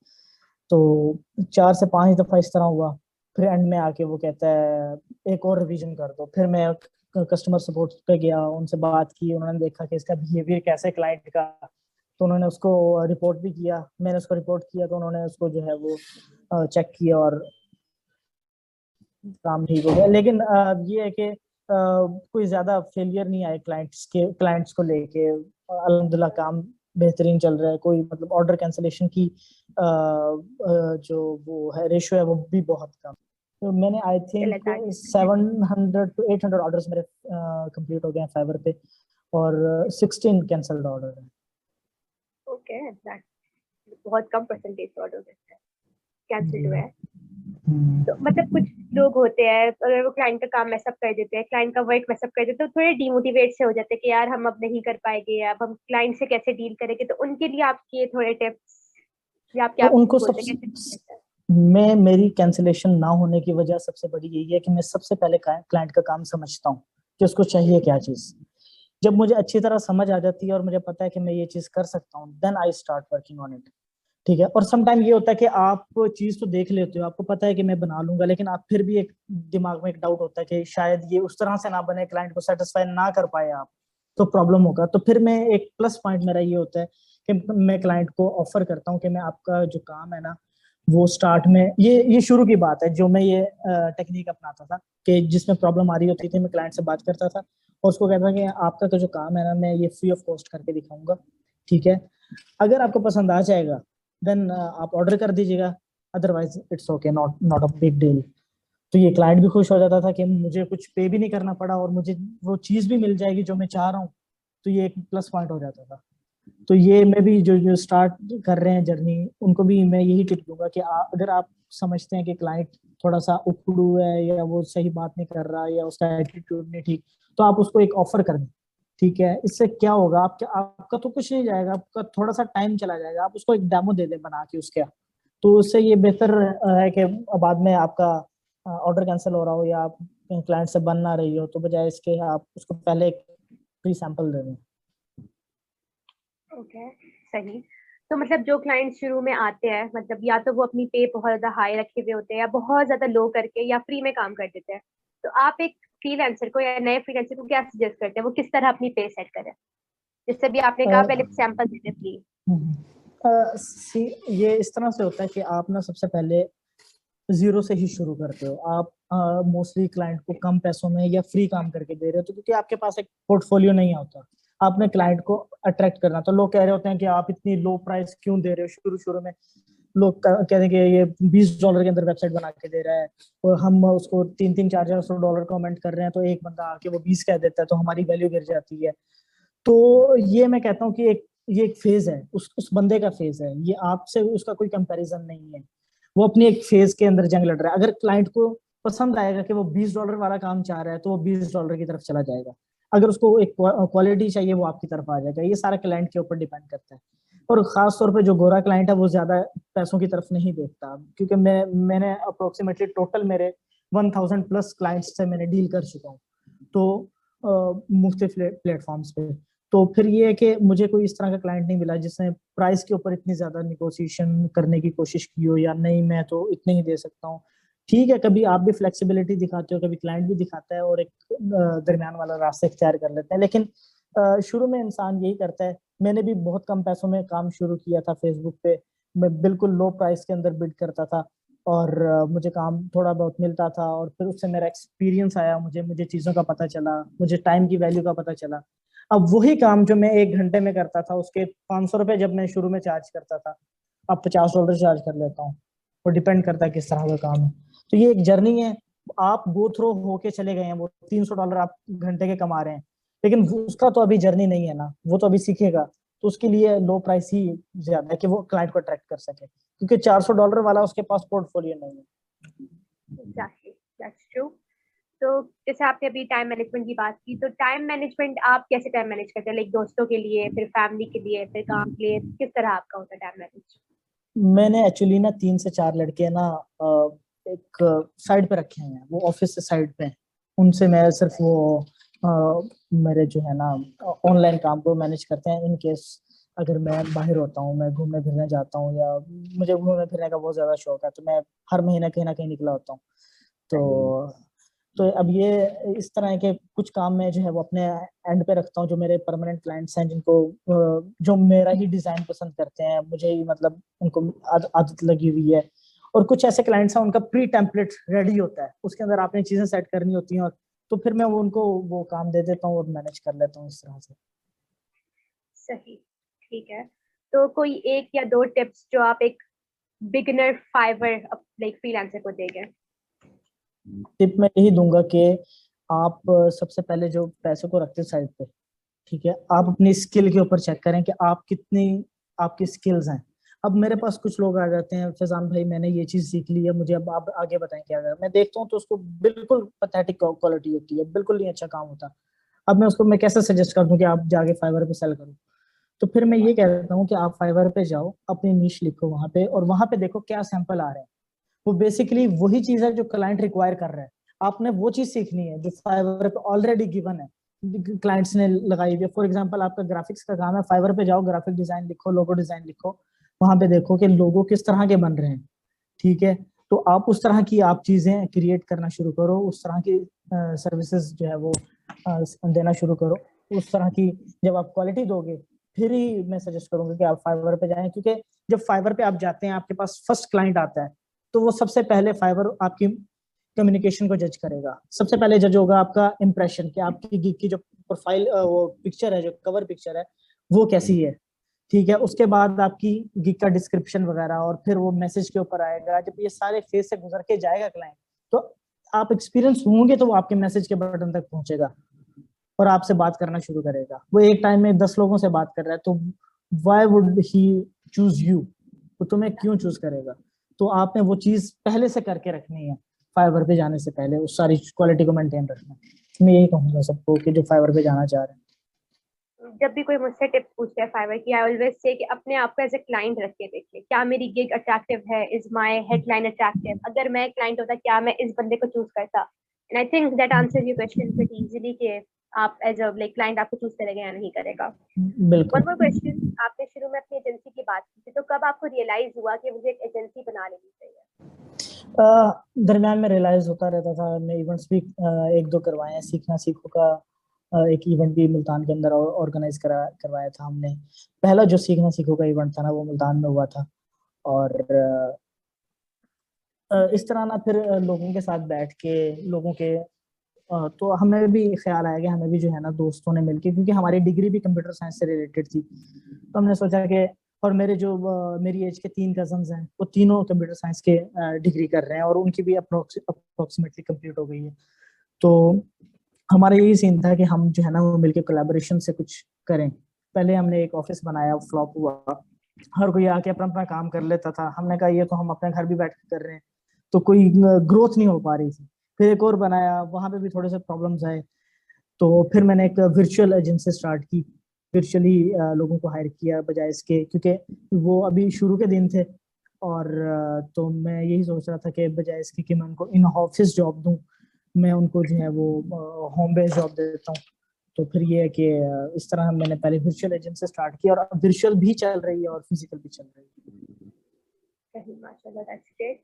तो 4 से 5 दफा इस तरह हुआ। फिर एंड में आके वो कहता है एक और रिवीजन कर दो। फिर मैं कस्टमर सपोर्ट पे गया, उनसे बात की, उन्होंने देखा कि इसका बिहेवियर कैसे क्लाइंट का, तो उन्होंने उसको रिपोर्ट भी किया। मैंने उसको रिपोर्ट किया, तो उन्होंने उसको जो है वो चेक किया, और काम ठीक हो गया। लेकिन ये है कि कोई ज्यादा फेलियर नहीं आए क्लाइंट्स को लेके। अल्हम्दुलिल्लाह काम बेहतरीन चल रहा है। कोई मतलब ऑर्डर कैंसिलेशन की जो वो है रेशियो है वो भी बहुत कम। तो मैंने आई थिंक चला 700 to 800 ऑर्डर्स मेरे कंप्लीट हो गए हैं फाइवर पे, और 16 कैंसल्ड ऑर्डर है। ओके, बहुत कम परसेंटेज ऑर्डर कैंसिल जी। हुआ है। तो मतलब कुछ लोग होते हैं अगर वो क्लाइंट का काम मैसअप कर देते हैं, क्लाइंट का वर्क मैसअप कर देते हैं, तो थोड़े डिमोटिवेट से हो जाते हैं कि यार हम अब नहीं कर पाएंगे, अब हम क्लाइंट से कैसे डील करेंगे। तो उनके लिए आपके थोड़े टिप्स या आप तो क्या उनको सब बोलते हैं कैसे deal करते हैं? मैं मेरी कैंसिलेशन ना होने की वजह सबसे बड़ी यही है कि मैं सबसे पहले क्लाइंट का काम समझता हूँ कि उसको चाहिए क्या चीज। जब मुझे अच्छी तरह समझ आ जाती है और मुझे पता है कि मैं ये चीज कर सकता हूँ, then I start working on it. ठीक है। और समटाइम ये होता है कि आप चीज तो देख लेते हो, आपको पता है कि मैं बना लूंगा, लेकिन आप फिर भी एक दिमाग में एक डाउट होता है कि शायद ये उस तरह से ना बने, क्लाइंट को सेटिस्फाई ना कर पाए आप, तो प्रॉब्लम होगा। तो फिर मैं एक प्लस पॉइंट मेरा ये होता है कि मैं क्लाइंट को ऑफर करता हूँ कि मैं आपका जो काम है ना, वो स्टार्ट में ये शुरू की बात है जो मैं ये टेक्निक अपनाता था कि जिसमें प्रॉब्लम आ रही होती थी मैं क्लाइंट से बात करता था और उसको कहता था कि आपका तो जो काम है ना, मैं ये फ्री ऑफ कॉस्ट करके दिखाऊंगा। ठीक है। अगर आपको पसंद आ जाएगा देन आप ऑर्डर कर दीजिएगा, otherwise it's okay, not not a big deal. तो ये क्लाइंट भी खुश हो जाता था कि मुझे कुछ पे भी नहीं करना पड़ा और मुझे वो चीज भी मिल जाएगी जो मैं चाह रहा हूँ। तो ये एक प्लस पॉइंट हो जाता था। तो ये मैं भी जो जो स्टार्ट कर रहे हैं जर्नी, उनको भी मैं यही टिप दूंगा कि अगर आप समझते हैं कि क्लाइंट थोड़ा सा उखड़ू है या वो सही बात नहीं कर रहा या उसका एटीट्यूड नहीं ठीक, तो आप उसको एक ऑफर कर दें। ठीक है। इससे क्या होगा, आपका तो कुछ नहीं जाएगा, आपका थोड़ा सा टाइम चला जाएगा। आप उसको एक डेमो दे दें बना के उसके, तो उससे ये बेहतर है कि बाद में आपका ऑर्डर कैंसिल हो रहा हो या आप क्लाइंट से बन ना रही हो, तो बजाय इसके आप उसको पहले एक फ्री सैंपल दे दें। ओके, सही। तो मतलब जो क्लाइंट शुरू में आते हैं, मतलब या तो वो अपनी पे बहुत ज्यादा हाई रखे हुए होते हैं या बहुत ज्यादा लो करके या फ्री में काम कर देते हैं, तो आप एक फ्रीलांसर को या नए फ्रीलांसर को क्या सजेस्ट करते हैं वो किस तरह अपनी पे सेट करे? जैसे भी आपने कहा पहले सैंपल देते फ्री। हम्म। ये इस तरह से होता है कि आप ना सबसे पहले जीरो से ही शुरू करते हो। आप मोस्टली क्लाइंट को कम पैसों में या फ्री काम करके दे रहे हो, तो क्योंकि आपके पास एक पोर्टफोलियो नहीं होता। आपने क्लाइंट को अट्रैक्ट करना, तो लोग कह रहे होते हैं कि आप इतनी लो प्राइस क्यों दे रहे हो शुरू शुरू में। लोग कहते हैं कि ये $20 के अंदर वेबसाइट बना के दे रहा है, और हम उसको 300-400 कमेंट कर रहे हैं, तो एक बंदा आके वो 20 कह देता है, तो हमारी वैल्यू गिर जाती है। तो ये मैं कहता हूँ कि एक ये एक फेज है, उस बंदे का फेज है, ये आपसे उसका कोई कंपैरिजन नहीं है। वो अपनी एक फेज के अंदर जंग लड़ रहा है। अगर क्लाइंट को पसंद आएगा कि वो $20 वाला काम चाह रहा है, तो वो $20 की तरफ चला जाएगा। अगर उसको एक क्वालिटी चाहिए, वो आपकी तरफ आ जाएगा। ये सारा क्लाइंट के ऊपर डिपेंड करता है। और खास तौर पे जो गोरा क्लाइंट है, वो ज्यादा पैसों की तरफ नहीं देखता, क्योंकि मैंने अप्रोक्सीमेटली टोटल मेरे 1000 प्लस क्लाइंट्स से मैंने डील कर चुका हूँ, तो मुख्तलिफ प्लेटफॉर्म्स पे। तो फिर ये है कि मुझे कोई इस तरह का क्लाइंट नहीं मिला जिसने प्राइस के ऊपर इतनी ज्यादा निगोशिएशन करने की कोशिश की हो, या नहीं मैं तो इतने ही दे सकता हूँ। ठीक है, कभी आप भी फ्लेक्सिबिलिटी दिखाते हो, कभी क्लाइंट भी दिखाता है, और एक दरमियान वाला रास्ता इख्तियार कर लेते हैं। लेकिन शुरू में इंसान यही करता है। मैंने भी बहुत कम पैसों में काम शुरू किया था फेसबुक पे। मैं बिल्कुल लो प्राइस के अंदर बिड करता था, और मुझे काम थोड़ा बहुत मिलता था, और फिर उससे मेरा एक्सपीरियंस आया, मुझे चीज़ों का पता चला, मुझे टाइम की वैल्यू का पता चला। अब वही काम जो मैं 1 घंटे में करता था, उसके 500 रुपए जब मैं शुरू में चार्ज करता था, अब $50 चार्ज कर लेता हूँ। वो डिपेंड करता है किस तरह का काम है। तो ये एक जर्नी है। आप गो थ्रो होके चले गए हैं, वो $300 आप घंटे के कमा रहे हैं, लेकिन उसका तो अभी जर्नी नहीं है ना, वो तो अभी सीखेगा। तो उसके लिए लो प्राइस ही ज्यादा है कि वो क्लाइंट को अट्रैक्ट कर सके, क्योंकि $400 वाला उसके पास पोर्टफोलियो नहीं है। Exactly, that's true. तो जैसे आपने अभी टाइम मैनेजमेंट की बात की, तो टाइम मैनेजमेंट आप कैसे टाइम मैनेज करते हैं? लाइक दोस्तों के लिए, फिर फैमिली के लिए, फिर काम के लिए, किस तरह आपका होता है टाइम मैनेज? मैंने एक्चुअली ना 3 से 4 लड़के ना एक साइड पे रखे हैं, वो ऑफिस से साइड पे हैं। उनसे मैं सिर्फ वो मेरे जो है ना ऑनलाइन काम को मैनेज करते हैं। इन केस अगर मैं बाहर होता हूँ, मैं घूमने फिरने जाता हूँ, या मुझे घूमने फिरने का बहुत ज्यादा शौक है, तो मैं हर महीने कहीं ना कहीं निकला होता हूँ। तो अब ये इस तरह है कि कुछ काम मैं जो है वो अपने एंड पे रखता हूँ, जो मेरे परमानेंट क्लाइंट्स हैं, जिनको जो मेरा ही डिजाइन पसंद करते हैं, मुझे ही मतलब उनको आदत लगी हुई है। और कुछ ऐसे क्लाइंट्स हैं उनका प्री टेम्पलेट रेडी होता है, उसके अंदर आपने चीजें सेट करनी होती हैं, और तो फिर मैं उनको वो काम दे देता हूँ और मैनेज कर लेता हूँ इस तरह से। सही, ठीक है। तो कोई एक या दो टिप्स जो आप एक बिगिनर फाइवर लाइक फ्रीलांसर को देंगे? टिप मैं यही दूंगा कि आप सबसे पहले जो पैसे को रखते साइड पे, ठीक है, आप अपनी स्किल के ऊपर चेक करें कि आप कितनी आपकी स्किल्स हैं। अब मेरे पास कुछ लोग आ जाते हैं, फैजान भाई मैंने ये चीज सीख ली है, मुझे अब आप आगे बताएं क्या करें। मैं देखता हूँ तो उसको बिल्कुल पैथेटिक क्वालिटी होती है, बिल्कुल नहीं अच्छा काम होता। अब मैं कैसे सजेस्ट कर दूं कि आप जाके फाइवर पे सेल करो? तो फिर मैं ये कहता हूँ कि आप फाइवर पे जाओ, अपनी नीश लिखो वहां पे, और वहां पे देखो क्या सैंपल आ रहे हैं। वो बेसिकली वही चीज है जो क्लाइंट रिक्वायर कर रहा है। आपने वो चीज सीखनी है जो फाइवर पे ऑलरेडी गिवन है, क्लाइंट्स ने लगाई हुई है। फॉर एग्जांपल आपका ग्राफिक्स का काम है, फाइवर पे जाओ, ग्राफिक डिजाइन लिखो, लोगो डिजाइन लिखो, वहां पे देखो कि लोगो किस तरह के बन रहे हैं। ठीक है, तो आप उस तरह की आप चीजें क्रिएट करना शुरू करो, उस तरह की सर्विसेज जो है वो देना शुरू करो। उस तरह की जब आप क्वालिटी दोगे, फिर ही मैं सजेस्ट करूंगा कि आप फाइवर पे जाएं, क्योंकि जब फाइवर पे आप जाते हैं, आपके पास फर्स्ट क्लाइंट आता है, तो वो सबसे पहले फाइवर आपकी कम्युनिकेशन को जज करेगा। सबसे पहले जज होगा आपका इंप्रेशन, कि आपकी गिग की जो प्रोफाइल वो पिक्चर है, जो कवर पिक्चर है, वो कैसी है। ठीक है, उसके बाद आपकी गिग का डिस्क्रिप्शन वगैरह, और फिर वो मैसेज के ऊपर आएगा। जब ये सारे फेज से गुजर के जाएगा क्लाइंट, तो आप एक्सपीरियंस होंगे तो वो आपके मैसेज के बटन तक पहुंचेगा और आपसे बात करना शुरू करेगा। वो एक टाइम में 10 लोगों से बात कर रहा है, तो why would he choose you? वो तुम्हें क्यों चूज करेगा? तो आपने वो चीज पहले से करके रखनी है, फाइवर पे जाने से पहले उस सारी क्वालिटी को मेंटेन रखना। मैं यही कहूंगा सबको कि जो फाइवर पे जाना चाह रहे हैं। जब भी कोई मुझसे टिप्स पूछता है फाइवर की, आई ऑलवेज से कि अपने आप को एज ए क्लाइंट रख के देखिए, क्या मेरी गिग अट्रैक्टिव है, इज माय हेडलाइन अट्रैक्टिव? अगर मैं क्लाइंट होता, क्या मैं इस बंदे को चूज करता? And I think that answer your question pretty easily कि आप एज अ लाइक क्लाइंट आपको चूज करेगा या नहीं करेगा। वन बिल्कुल। मोर क्वेश्चन, आपने शुरू में अपनी एजेंसी की बात की थी, तो कब आपको रियलाइज हुआ कि मुझे एक एजेंसी बना लेनी चाहिए? दरम्यान में रियलाइज होता रहता था। मैं इवेंट्स भी एक दो करवाए हैं। सीखना सीखो का एक इवेंट भी मुल्तान के अंदर ऑर्गेनाइज करवाया था हमने। पहला जो सीखना सीखो का इवेंट था ना, वो मुल्तान में हुआ था। और इस तरह ना फिर लोगों के साथ बैठ के लोगों के तो हमें भी ख्याल आया कि हमें भी जो है ना दोस्तों ने मिलके, क्योंकि हमारी डिग्री भी कंप्यूटर साइंस से रिलेटेड थी, तो हमने सोचा कि, और मेरे जो मेरी एज के 3 कजन्स हैं, वो तीनों कंप्यूटर साइंस के डिग्री कर रहे हैं, और उनकी भी अप्रोक्सीमेटली कंप्लीट हो गई है। तो हमारा यही सीन था कि हम जो है ना वो मिलके कोलैबोरेशन से कुछ करें, पहले हमने एक ऑफिस बनाया, फ्लॉप हुआ, हर कोई आके अपना अपना काम कर लेता था। हमने कहा ये तो हम अपने घर भी बैठ के कर रहे हैं, तो कोई ग्रोथ नहीं हो पा रही थी। फिर एक और बनाया, वहां पे भी थोड़े से प्रॉब्लम्स आए। तो फिर मैंने एक वर्चुअल एजेंसी स्टार्ट की, वर्चुअली लोगों को हायर किया बजाय इसके, क्योंकि वो अभी शुरू के दिन थे। और तो मैं यही सोच रहा था कि बजाय इसके कि मैं उनको इन ऑफिस जॉब दूं, मैं उनको जो है वो होम बेस्ड जॉब देता हूँ। तो फिर ये है कि इस तरह मैंने पहले वर्चुअल एजेंसी स्टार्ट की, और अब वर्चुअल भी चल रही है और फिजिकल भी चल रही है। सही, माशाल्लाह, दैट्स ग्रेट।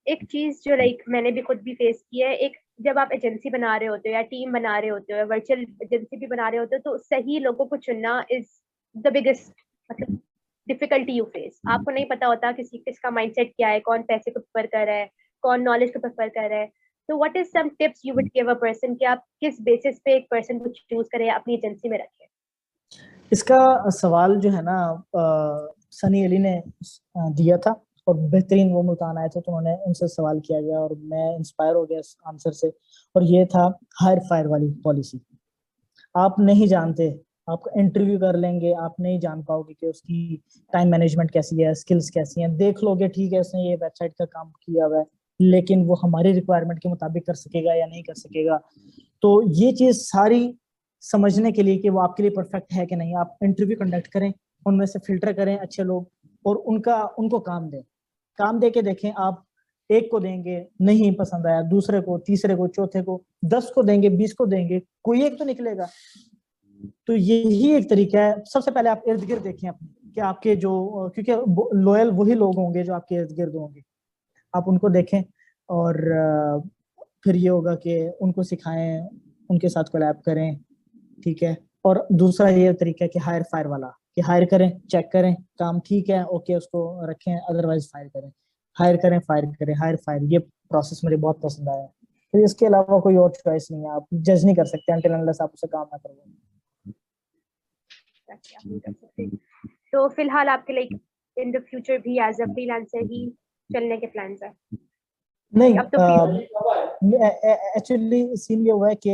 एक चीज जो लाइक मैंने भी खुद भी फेस की है, एक जब आप एजेंसी बना रहे होते हो या टीम बना रहे होते हो या वर्चुअल एजेंसी भी बना रहे होते हो, तो सही लोगों को चुनना इज द बिगेस्ट मतलब डिफिकल्टी यू फेस। आपको नहीं पता होता किसका माइंडसेट क्या है, कौन पैसे को प्रेफर कर रहा है, कौन नॉलेज को प्रेफर कर रहा है। तो what is some tips you would give a person कि आप किस बेसिस पे एक पर्सन को चूज करें अपनी एजेंसी में रखें? इसका सवाल जो है ना सनी अली ने दिया था, और बेहतरीन वो मुल्तान आए थे, तो उन्होंने उनसे सवाल किया गया और मैं इंस्पायर हो गया इस आंसर से। और ये था हायर फायर वाली पॉलिसी। आप नहीं जानते, आप इंटरव्यू कर लेंगे, आप नहीं जान पाओगे कि उसकी टाइम मैनेजमेंट कैसी है, स्किल्स कैसी हैं। देख लोगे ठीक है उसने ये वेबसाइट का काम किया हुआ है, लेकिन वो हमारी रिक्वायरमेंट के मुताबिक कर सकेगा या नहीं कर सकेगा। तो ये चीज सारी समझने के लिए कि वो आपके लिए परफेक्ट है कि नहीं, आप इंटरव्यू कंडक्ट करें, उनमें से फिल्टर करें अच्छे लोग, और उनको काम दें। काम दे के देखें, आप एक को देंगे नहीं पसंद आया, दूसरे को, तीसरे को, चौथे को, 10 को देंगे, 20 को देंगे, कोई एक तो निकलेगा। तो यही एक तरीका है। सबसे पहले आप इर्द गिर्द देखें अपने कि आपके जो, क्योंकि लॉयल वही लोग होंगे जो आपके इर्द गिर्द होंगे, आप उनको देखें। और फिर ये होगा कि उनको सिखाएं, उनके साथ कोलैब करें, ठीक है। और दूसरा ये तरीका है कि हायर फायर वाला, कि हायर करें, चेक करें काम ठीक है, ओके उसको रखें, अदरवाइज फायर करें। हायर करें, फायर करें, हायर फायर, ये प्रोसेस मुझे बहुत पसंद आया। फिर इसके अलावा कोई और चॉइस नहीं है, आप जज नहीं कर सकते अनटिल अनलेस आप उससे काम ना करोगे। आप नहीं कर सकते। तो फिलहाल आपके लाइक इन द फ्यूचर भी एज अ फ्रीलांसर ही चलने के प्लान्स है? नहीं, अब तो एक्चुअली सीन ये हुआ है कि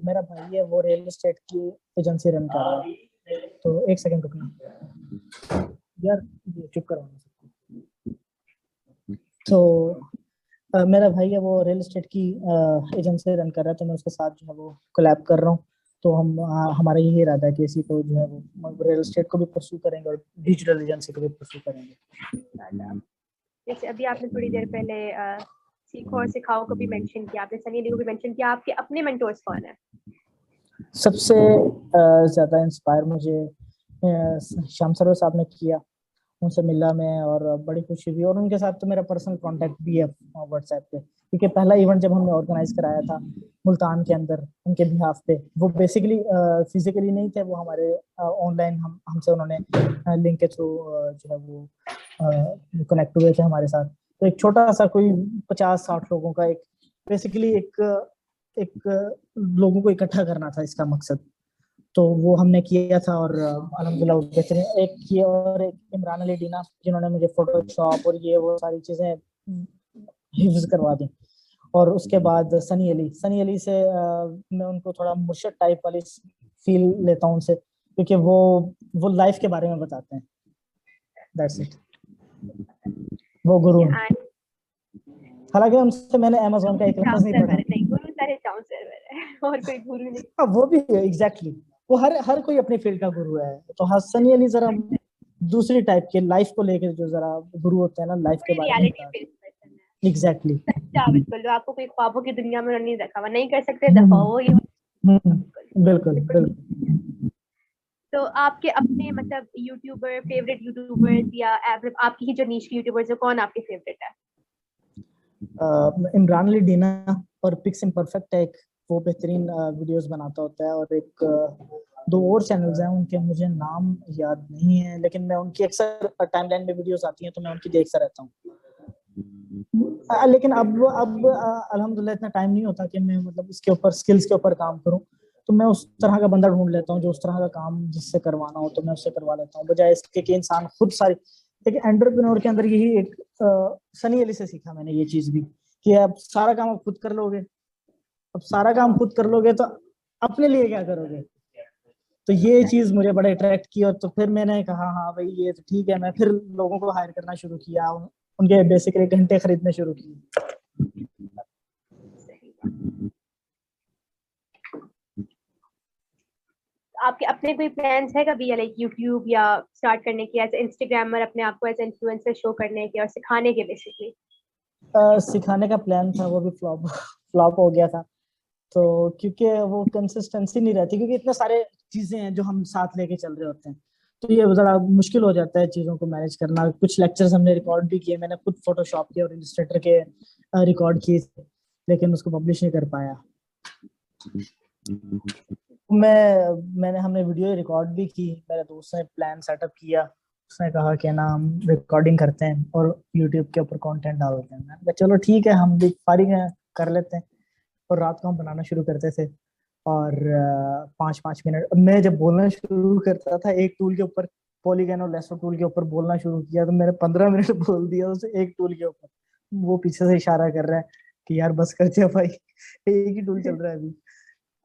मेरा भाई है वो रियल एस्टेट की एजेंसी रन कर रहा है। तो एक सेकंड रुकना यार, ये चुप करवाना सबको। तो मेरा भाई है वो रियल एस्टेट की एजेंसी रन कर रहा है, तो मैं उसके साथ जो है वो कोलैब कर रहा हूँ। तो हम हमारा यही इरादा है कि इसी को जो है वो रियल एस्टेट को भी परस्यू करेंगे और डिजिटल एजेंसी को भी परस्यू करेंगे। जैसे अभी आपने थोड़ी देर पहले सीखो और सिखाओ को भी मेंशन किया, आपने सनी अली को भी मेंशन किया, आपके अपने मेंटोर्स कौन है? सबसे ज्यादा इंस्पायर मुझे श्याम सरवर साहब ने किया, उनसे मिला मैं और बड़ी खुशी हुई। और उनके साथ तो मेरा पर्सनल कांटेक्ट भी है व्हाट्सएप पे, क्योंकि पहला इवेंट जब हमने ऑर्गेनाइज कराया था मुल्तान के अंदर उनके बिहाफ पे, वो बेसिकली फिजिकली नहीं थे, वो हमारे ऑनलाइन हमसे उन्होंने लिंक के थ्रू जो है वो कनेक्ट हुए थे हमारे साथ। तो एक छोटा सा कोई 50-60 लोगों का एक बेसिकली एक लोगों को इकट्ठा करना था इसका मकसद। तो वो हमने किया था और अल्हम्दुलिल्लाह बेहतरीन। एक ये और एक इमरान अली डीना, जिन्होंने मुझे फोटोशॉप और ये वो सारी चीजें हिफ्ज करवा दी। और उसके बाद सनी अली से मैं उनको थोड़ा मुर्शद टाइप वाली फील लेता हूँ उनसे, क्योंकि वो लाइफ के बारे में बताते हैं। दैट्स इट, वो गुरु हैं। हालांकि उनसे मैंने अमेज़न का एक लफ्ज नहीं पढ़ा। नहीं, गुरु सारे चाउ सर्वर है और कोई गुरु नहीं। हाँ, वो भी है एग्जैक्टली। वो हर कोई अपनी फील्ड का गुरु है। तो हाँ, सनी अली जरा दूसरी टाइप के लाइफ को लेकर जो जरा गुरु होते हैं ना, लाइफ के कोई बारे में रियलिटी बताते बेस्ड पर्सन है, हैं। एग्जैक्टली। सच्चा बिल्कुल, जो आपको कोई ख्वाबों की दुनिया में नहीं रखा हुआ, नहीं कर सकते दफा वो ये बिल्कुल बिल्कुल। बिल्कुल। तो आपके अपने मतलब यूट्यूबर फेवरेट यूट्यूबर्स या आपकी ही जो नीश की यूट्यूबर्स है, कौन आपके फेवरेट है? इमरान अली डीना और पिक्स इम्परफेक्ट है एक, वो बेहतरीन वीडियोस बनाता होता है। और एक दो और चैनल्स हैं, उनके मुझे नाम याद नहीं है, लेकिन मैं उनकी अक्सर टाइमलाइन में वीडियोस आती हैं तो मैं उनकी देखता रहता हूँ। लेकिन अब अल्हम्दुलिल्लाह इतना टाइम नहीं होता कि मैं मतलब इसके ऊपर स्किल्स के ऊपर काम करूं। तो मैं उस तरह का बंदा ढूंढ लेता हूँ जो उस तरह का काम जिससे करवाना हो तो मैं उससे करवा लेता हूँ, बजाय इसके कि इंसान खुद सारी। देखिए एंटरप्रेन्योर के अंदर यही एक सनी अली से सीखा मैंने ये चीज भी, कि अब सारा काम आप खुद कर लोगे। अब सारा काम खुद कर लोगे तो अपने लिए क्या करोगे? तो ये चीज मुझे बड़ा अट्रैक्ट की, और तो फिर मैंने कहा हाँ भाई ये तो ठीक है। मैं फिर लोगों को हायर करना शुरू किया, उनके बेसिकली घंटे खरीदने शुरू किए। सही बात। आपके अपने कोई प्लान्स है कभी, या लाइक यूट्यूब या स्टार्ट करने की, एज इंस्टाग्रामर अपने आप को एज इन्फ्लुएंसर शो करने के और सिखाने के बेसिकली? सिखाने का प्लान था, वो भी फ्लॉप फ्लॉप हो गया था। तो क्योंकि वो कंसिस्टेंसी नहीं रहती, क्योंकि इतने सारे चीजें हैं जो हम साथ लेके चल रहे होते हैं, तो ये जरा मुश्किल हो जाता है चीजों को मैनेज करना। कुछ लेक्चर्स हमने रिकॉर्ड भी किए, मैंने खुद फोटोशॉप के और इलस्ट्रेटर के रिकॉर्ड किए थे, लेकिन उसको पब्लिश नहीं कर पाया। मैंने हमने वीडियो रिकॉर्ड भी की, मेरे दोस्त ने प्लान सेटअप किया। उसने कहा कि ना हम रिकॉर्डिंग करते हैं और यूट्यूब के ऊपर कंटेंट डालते हैं। मैंने कहा चलो ठीक है, हम भी फारिग हैं, कर लेते हैं। और रात को हम बनाना शुरू करते थे, और 5-5 मिनट मैं जब बोलना शुरू करता था एक टूल के ऊपर, पॉलीगन और लेसो टूल के ऊपर बोलना शुरू किया, तो मैंने 15 मिनट बोल दिया उसे एक टूल के ऊपर। वो पीछे से इशारा कर रहा है कि यार बस कर जा भाई, एक ही टूल चल रहा है अभी।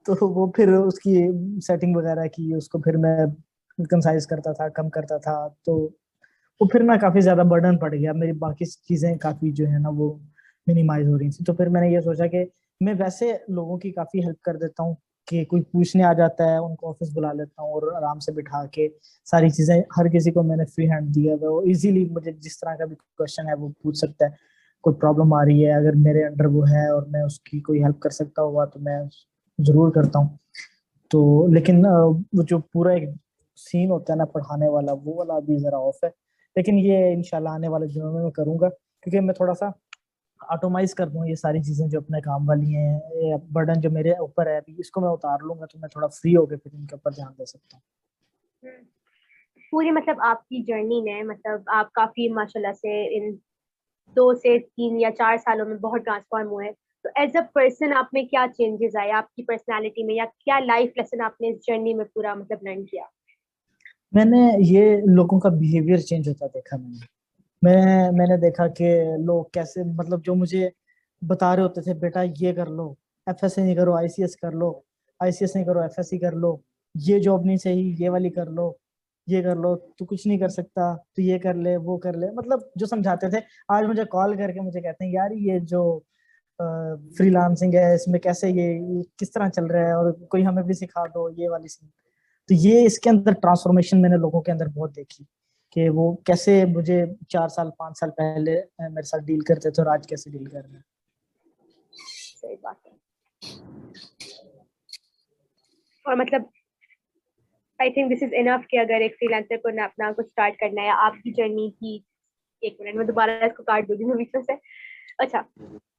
तो वो फिर उसकी सेटिंग वगैरह की, उसको फिर मैं कंसाइज करता था, कम करता था। तो वो फिर ना काफी ज्यादा बर्डन पड़ गया, मेरी बाकी चीजें काफी जो है ना वो मिनिमाइज हो रही थी। तो फिर मैंने ये सोचा कि मैं वैसे लोगों की काफी हेल्प कर देता हूँ, कि कोई पूछने आ जाता है उनको ऑफिस बुला लेता हूँ और आराम से बिठा के सारी चीजें, हर किसी को मैंने फ्री हैंड दिया है, वो इजीली मुझे जिस तरह का भी क्वेश्चन है वो पूछ सकता है। कोई प्रॉब्लम आ रही है, अगर मेरे अंडर वो है और मैं उसकी कोई हेल्प कर सकता हुआ तो मैं जरूर करता हूँ। तो लेकिन वो जो पूरा एक सीन होता है ना पढ़ाने वाला, वो वाला अभी जरा ऑफ है। लेकिन ये इंशाल्लाह आने वाले दिनों में मैं करूंगा, क्योंकि मैं थोड़ा सा ऑटोमाइज कर दूं ये सारी चीजें जो अपने काम वाली हैं। ये बर्डन जो मेरे ऊपर है अभी, इसको मैं उतार लूंगा तो मैं थोड़ा फ्री होकर फिर इनके ऊपर ध्यान दे सकता हूँ। हम्म। पूरी मतलब आपकी जर्नी में, मतलब आप काफी माशाल्लाह से इन 2 से 3 या 4 सालों में बहुत ट्रांसफॉर्म हुए। तो एज अ पर्सन आप में क्या चेंजेस आए आपकी पर्सनालिटी में, या क्या लाइफ लेसन आपने इस जर्नी में पूरा मतलब लर्न किया? मैंने ये लोगों का बिहेवियर चेंज होता देखा। मैंने देखा कि लोग कैसे, मतलब जो मुझे बता रहे होते थे बेटा ये कर लो, एफएससी नहीं करो आईसीएस कर लो, आईसीएस नहीं करो एफएससी कर लो, ये जॉब नहीं सही ये वाली कर लो, ये कर लो, तू कुछ नहीं कर सकता, तू ये कर ले वो कर ले, मतलब जो समझाते थे, आज मुझे कॉल करके मुझे कहते हैं यार ये जो फ्रीलांसिंग है इसमें कैसे ये किस तरह चल रहा है, और कोई हमें भी सिखा दो ये वाली सीन। तो ये इसके अंदर ट्रांसफॉर्मेशन मैंने लोगों के अंदर बहुत देखी, कि वो कैसे मुझे 4 साल 5 साल पहले मेरे साथ डील करते थे और आज कैसे डील कर रहे हैं। सही बात है। और मतलब I think this is enough कि अगर एक फ्रीलांसर को अपना कुछ स्टार्ट करना है, आपकी जर्नी की। एक मिनट में दोबारा इसको काट दूंगी मैं बीच में से। अच्छा,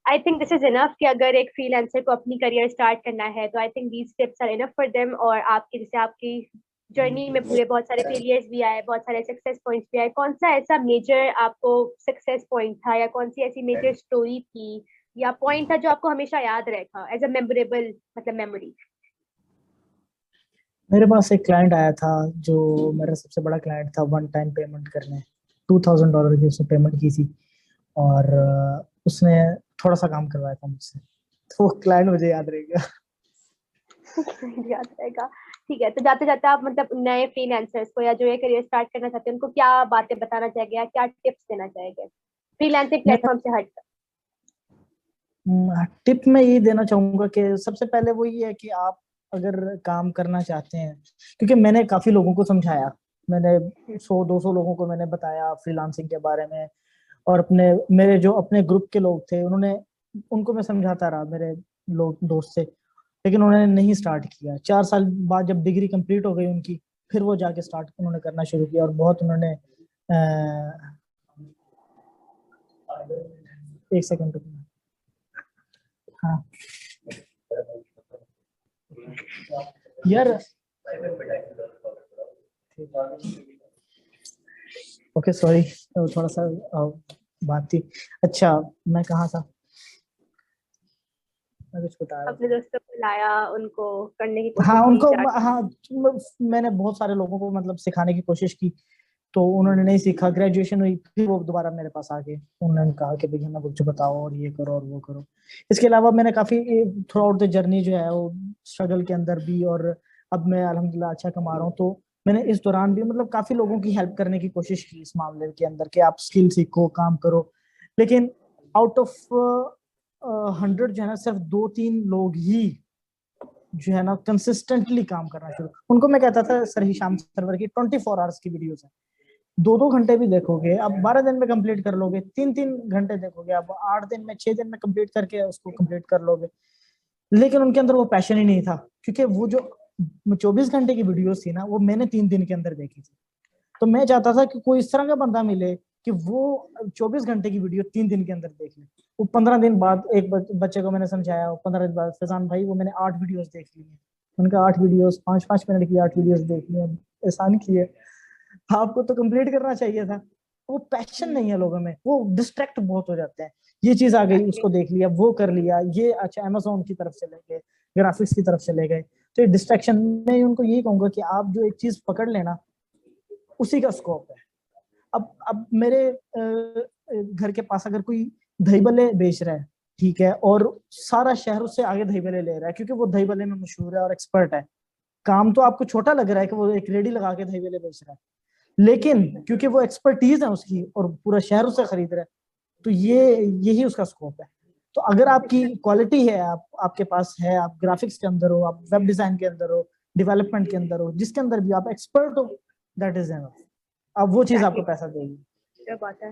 I think this is enough कि अगर एक फ्रीलांसर को अपनी करियर स्टार्ट करना है तो I think these tips are enough for them. और आपके जैसे आपकी जर्नी में पूरे बहुत सारे फेलियर्स भी आए, बहुत सारे सक्सेस पॉइंट्स भी आए, कौन सा ऐसा मेजर आपको सक्सेस पॉइंट था, या कौन सी ऐसी मेजर स्टोरी थी या पॉइंट था जो आपको हमेशा याद रहेगा एज अ मेमोरेबल मतलब मेमोरी? मेरे पास एक क्लाइंट आया था, जो मेरा सबसे बड़ा क्लाइंट था, वन टाइम पेमेंट करने, $2000 की उसने पेमेंट की थी। और उसने थोड़ा सा काम करवाया था मुझसे, तो वो क्लाइंट मुझे याद रह गया। याद रहेगा। ठीक है, तो जाते जाते आप मतलब नए फ्रीलांसर्स को या जो ये करियर स्टार्ट करना चाहते हैं उनको क्या बातें बताना चाहेंगे या क्या टिप्स देना चाहेंगे फ्रीलांसिंग मैं प्लेटफॉर्म से हटकर? टिप में ये देना चाहूंगा कि सबसे पहले वो ये है कि आप अगर काम करना चाहते हैं, क्योंकि मैंने काफी लोगों को समझाया, मैंने 100-200 लोगों को मैंने बताया फ्रीलांसिंग के बारे में, और अपने मेरे जो अपने ग्रुप के लोग थे उन्होंने, उनको मैं समझाता रहा, मेरे लोग दोस्त थे, लेकिन उन्होंने नहीं स्टार्ट किया। 4 साल बाद जब डिग्री कंप्लीट हो गई उनकी, फिर वो जाके स्टार्ट उन्होंने करना शुरू किया, और बहुत उन्होंने 1 सेकंड रुकना। हाँ यार, ओके सॉरी, थोड़ा सा बात थी। अच्छा, मैं कहाँ था, मैं कुछ बता रहा अपने था। दोस्तों को लाया, उनको करने की कोशिश हाँ की उनको, स्टार्ट? हाँ मैंने बहुत सारे लोगों को मतलब सिखाने की कोशिश की, तो उन्होंने नहीं सीखा। ग्रेजुएशन हुई फिर वो दोबारा मेरे पास आ गए, उन्होंने कहा कि भैया ना कुछ बताओ और ये करो और वो करो। इसके अलावा मैंने काफी थ्रू आउट द जर्नी जो है वो स्ट्रगल के अंदर भी, और अब मैं अल्हम्दुलिल्लाह अच्छा कमा रहा हूँ। तो मैंने इस दौरान भी मतलब काफी लोगों की हेल्प करने की कोशिश की इस मामले के अंदर कि आप स्किल सीखो, काम करो। लेकिन आउट ऑफ 100 जो है ना, सिर्फ 2-3 लोग ही जो है ना कंसिस्टेंटली काम करना शुरू। उनको मैं कहता था सर हिशाम सरवर की 24 आवर्स की वीडियोस है, 2-2 घंटे भी देखोगे अब 12 दिन में कंप्लीट कर लोगे, 3-3 घंटे देखोगे अब 8 दिन में, 6 दिन में कंप्लीट करके उसको कंप्लीट कर लोगे। लेकिन उनके अंदर वो पैशन ही नहीं था, क्योंकि वो जो 24 घंटे की वीडियोस थी ना, वो मैंने 3 दिन के अंदर देखी थी। तो मैं चाहता था कि कोई इस तरह का बंदा मिले कि वो 24 घंटे की वीडियो 3 दिन के अंदर देख ले। वो 15 दिन बाद एक बच्चे को मैंने समझाया, 15 दिन बाद फैजान भाई वो मैंने 8 वीडियोस देख ली है। उनका 8 वीडियोस 5-5 मिनट की 8 वीडियोस देख ली, एहसान किए, आपको तो कंप्लीट करना चाहिए था। वो पैशन नहीं है लोगों में, वो डिस्ट्रैक्ट बहुत हो जाते हैं। ये चीज आ गई, उसको देख लिया, वो कर लिया, ये अच्छा अमेजोन की तरफ चले गए, ग्राफिक्स की तरफ चले गए। तो ये डिस्ट्रैक्शन, मैं उनको यही कहूंगा कि आप जो एक चीज पकड़ लेना उसी का स्कोप है। अब मेरे घर के पास अगर कोई दही बल्ले बेच रहा है, ठीक है, और सारा शहर उससे आगे दही बल्ले ले रहा है क्योंकि वो दही बल्ले में मशहूर है और एक्सपर्ट है। काम तो आपको छोटा लग रहा है कि वो एक रेडी लगा के दही बल्ले बेच रहा है, लेकिन क्योंकि वो एक्सपर्टीज है उसकी और पूरा शहर उससे खरीद रहा है, तो यही उसका स्कोप है। तो अगर आपकी क्वालिटी है, आपके पास है, आप ग्राफिक्स के अंदर हो, आप वेब डिजाइन के अंदर हो, डेवलपमेंट के अंदर हो, जिसके अंदर भी आप एक्सपर्ट हो, दैट इज एनफ। अब वो चीज आपको पैसा देगी। क्या बात है।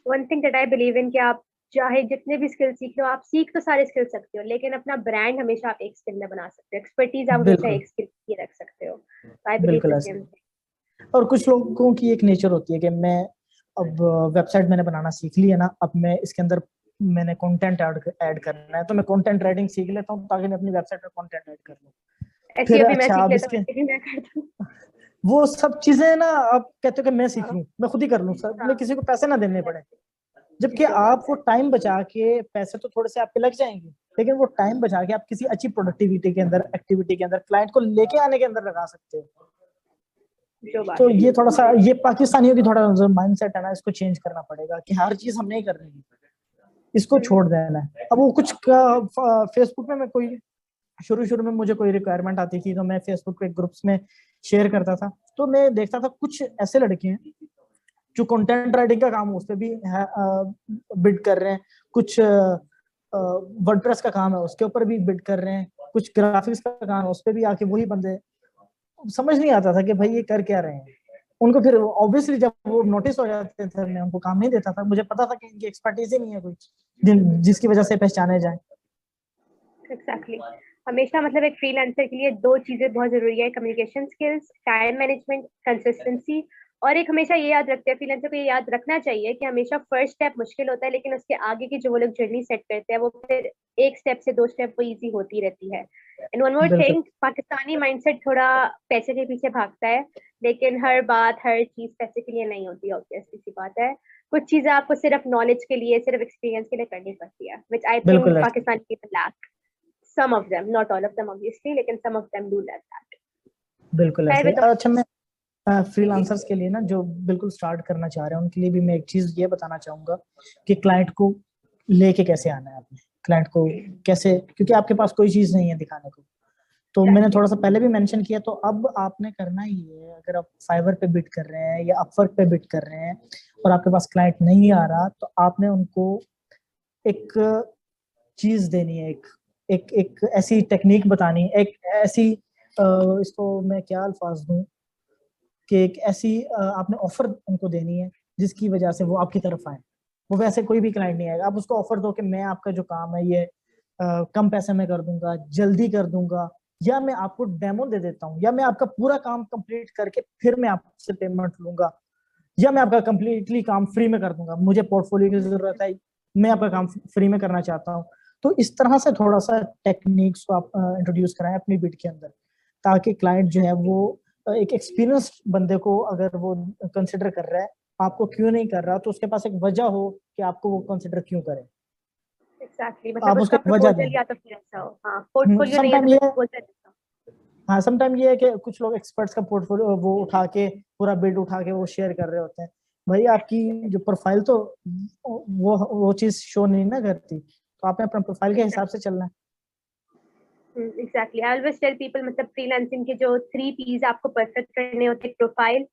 One thing that I believe in कि आप चाहे जितने भी स्किल सीख लो, आप सीख तो सारे स्किल सकते हो, लेकिन अपना ब्रांड हमेशा आप एक स्किल में बना सकते हो, एक्सपर्टीज आप हमेशा बिल्कुल एक स्किल की रख सकते हो। आई बिलीव बिल्कुल द ऐसे। सेम। और कुछ लोगों की एक नेचर होती है कि मैं अब वेबसाइट मैंने बनाना सीख लिया ना, अब मैं इसके अंदर मैंने कंटेंट ऐड करना है, तो मैं कंटेंट राइटिंग सीख लेता हूँ ताकि मैं अपनी वेबसाइट पर कंटेंट ऐड कर लूँ। ऐसी फिर अभी मैं अच्छा, सीख अब लेता हूँ, इसके ऐसे भी मैं करता हूँ। वो सब चीजें ना आप कहते हो कि मैं सीख हाँ लूँ, मैं खुद ही कर लूँ सर, मैं हाँ, किसी को पैसे ना देने पड़े। जबकि जो बात आप वो है। टाइम बचा के, पैसे तो थोड़े से आपके लग जाएंगे, लेकिन वो टाइम बचा के आप किसी अच्छी प्रोडक्टिविटी के अंदर, एक्टिविटी के अंदर, क्लाइंट को लेके आने के अंदर लगा सकते हो। जो बात तो है। ये थोड़ा सा, ये पाकिस्तानियों की थोड़ा जो माइंडसेट है ना, इसको चेंज करना पड़ेगा कि हर चीज हम नहीं कर रही है, इसको छोड़ देना है। अब वो कुछ फेसबुक में मैं कोई शुरू शुरू में मुझे कोई रिक्वायरमेंट आती थी तो मैं फेसबुक पे ग्रुप्स में शेयर करता था, तो मैं देखता था कुछ ऐसे लड़के हैं जो कंटेंट राइटिंग का काम है उस पर भी बिड कर रहे हैं, कुछ वर्डप्रेस का काम है उसके ऊपर भी बिड कर रहे हैं, कुछ ग्राफिक्स का काम है उस पर भी आके वही बंदे। समझ नहीं आता था कि भाई ये कर क्या रहे हैं उनको। फिर ऑब्वियसली जब वो नोटिस हो जाते थे, मैं उनको काम नहीं देता था, मुझे पता था कि इनकी एक्सपर्टीज ही नहीं है कोई जिसकी वजह से पहचाने जाए। Exactly exactly. हमेशा मतलब एक फ्रीलांसर के लिए दो चीजें बहुत जरूरी है, communication skills, time management, consistency. और एक हमेशा ये याद रखते हैं, फ्रीलांसर को ये याद रखना चाहिए कि हमेशा फर्स्ट स्टेप मुश्किल होता है, लेकिन उसके आगे की जो वो लोग जर्नी सेट करते हैं वो फिर एक स्टेप से दो स्टेप वो इजी होती रहती है। एंड वन मोर बिल्कुल थिंग, पाकिस्तानी माइंडसेट थोड़ा पैसे के पीछे भागता है, लेकिन हर बात हर चीज पैसे के लिए नहीं होती, ऑब्वियसली सी बात है। कुछ चीजें आपको सिर्फ नॉलेज के लिए, सिर्फ एक्सपीरियंस के लिए करनी पड़ती है, विच आई थिंक बिल्कुल ऐसे। Pakistani people lack. Some of them, not all of them obviously, लेकिन some of them do like that. बिल्कुल खैर ऐसे। बताओ। अच्छा, मैं जी जी। फ्रीलांसर्स के लिए ना जो बिल्कुल स्टार्ट करना चाह रहे हैं उनके लिए भी मैं एक चीज ये बताना चाहूंगा कि क्लाइंट को लेके कैसे आना है आपने, क्लाइंट को कैसे, क्योंकि आपके पास कोई चीज नहीं है दिखाने को। तो मैंने Exactly. थोड़ा सा पहले भी मेंशन किया, तो अब आपने करना ही है, अगर आप फाइवर पे बिड कर रहे हैं या अपवर्क पे बिड कर रहे हैं और आपके पास क्लाइंट नहीं आ रहा, तो आपने उनको एक चीज देनी है, एक एक एक ऐसी टेक्निक बतानी है, एक ऐसी इसको मैं क्या अल्फाज दूं, कि एक ऐसी आपने ऑफर उनको देनी है जिसकी वजह से वो आपकी तरफ आए। वो वैसे कोई भी क्लाइंट नहीं आएगा, आप उसको ऑफर दो कि मैं आपका जो काम है ये कम पैसे में कर दूंगा, जल्दी कर दूंगा, या मैं आपको डेमो दे देता हूँ, या मैं आपका पूरा काम कंप्लीट करके फिर मैं आपसे पेमेंट लूंगा, या मैं आपका कंप्लीटली काम फ्री में कर दूंगा, मुझे पोर्टफोलियो की जरूरत है, मैं आपका काम फ्री में करना चाहता हूँ। तो इस तरह से थोड़ा सा टेक्निक्स को आप इंट्रोड्यूस कराएं अपनी बिड के अंदर, ताकि क्लाइंट जो है वो एक एक्सपीरियंस बंदे को अगर वो कंसिडर कर रहा है, आपको क्यों नहीं कर रहा, तो उसके पास एक वजह हो कि आपको वो कंसिडर क्यों करे। Exactly. मतलब आप उसको उसका एक वजह प्रपोजल दें। या तो फिर ऐसा हो, हाँ पोर्टफोलियो नहीं है तो समटाइम फिर ये, प्रपोजल ऐसा। हाँ समटाइम ये है कि कुछ लोग एक्सपर्ट्स का पोर्टफोलियो वो उठा के, पूरा बिड उठा के वो शेयर कर रहे होते हैं। भाई आपकी जो प्रोफाइल, तो वो चीज शो नहीं ना करती, तो आपने अपना प्रोफाइल के हिसाब से चलना है। Exactly, I always tell people, मतलब फ्रीलांसिंग के जो 3 P's आपको परफेक्ट करने होते हैं, प्रोफाइल,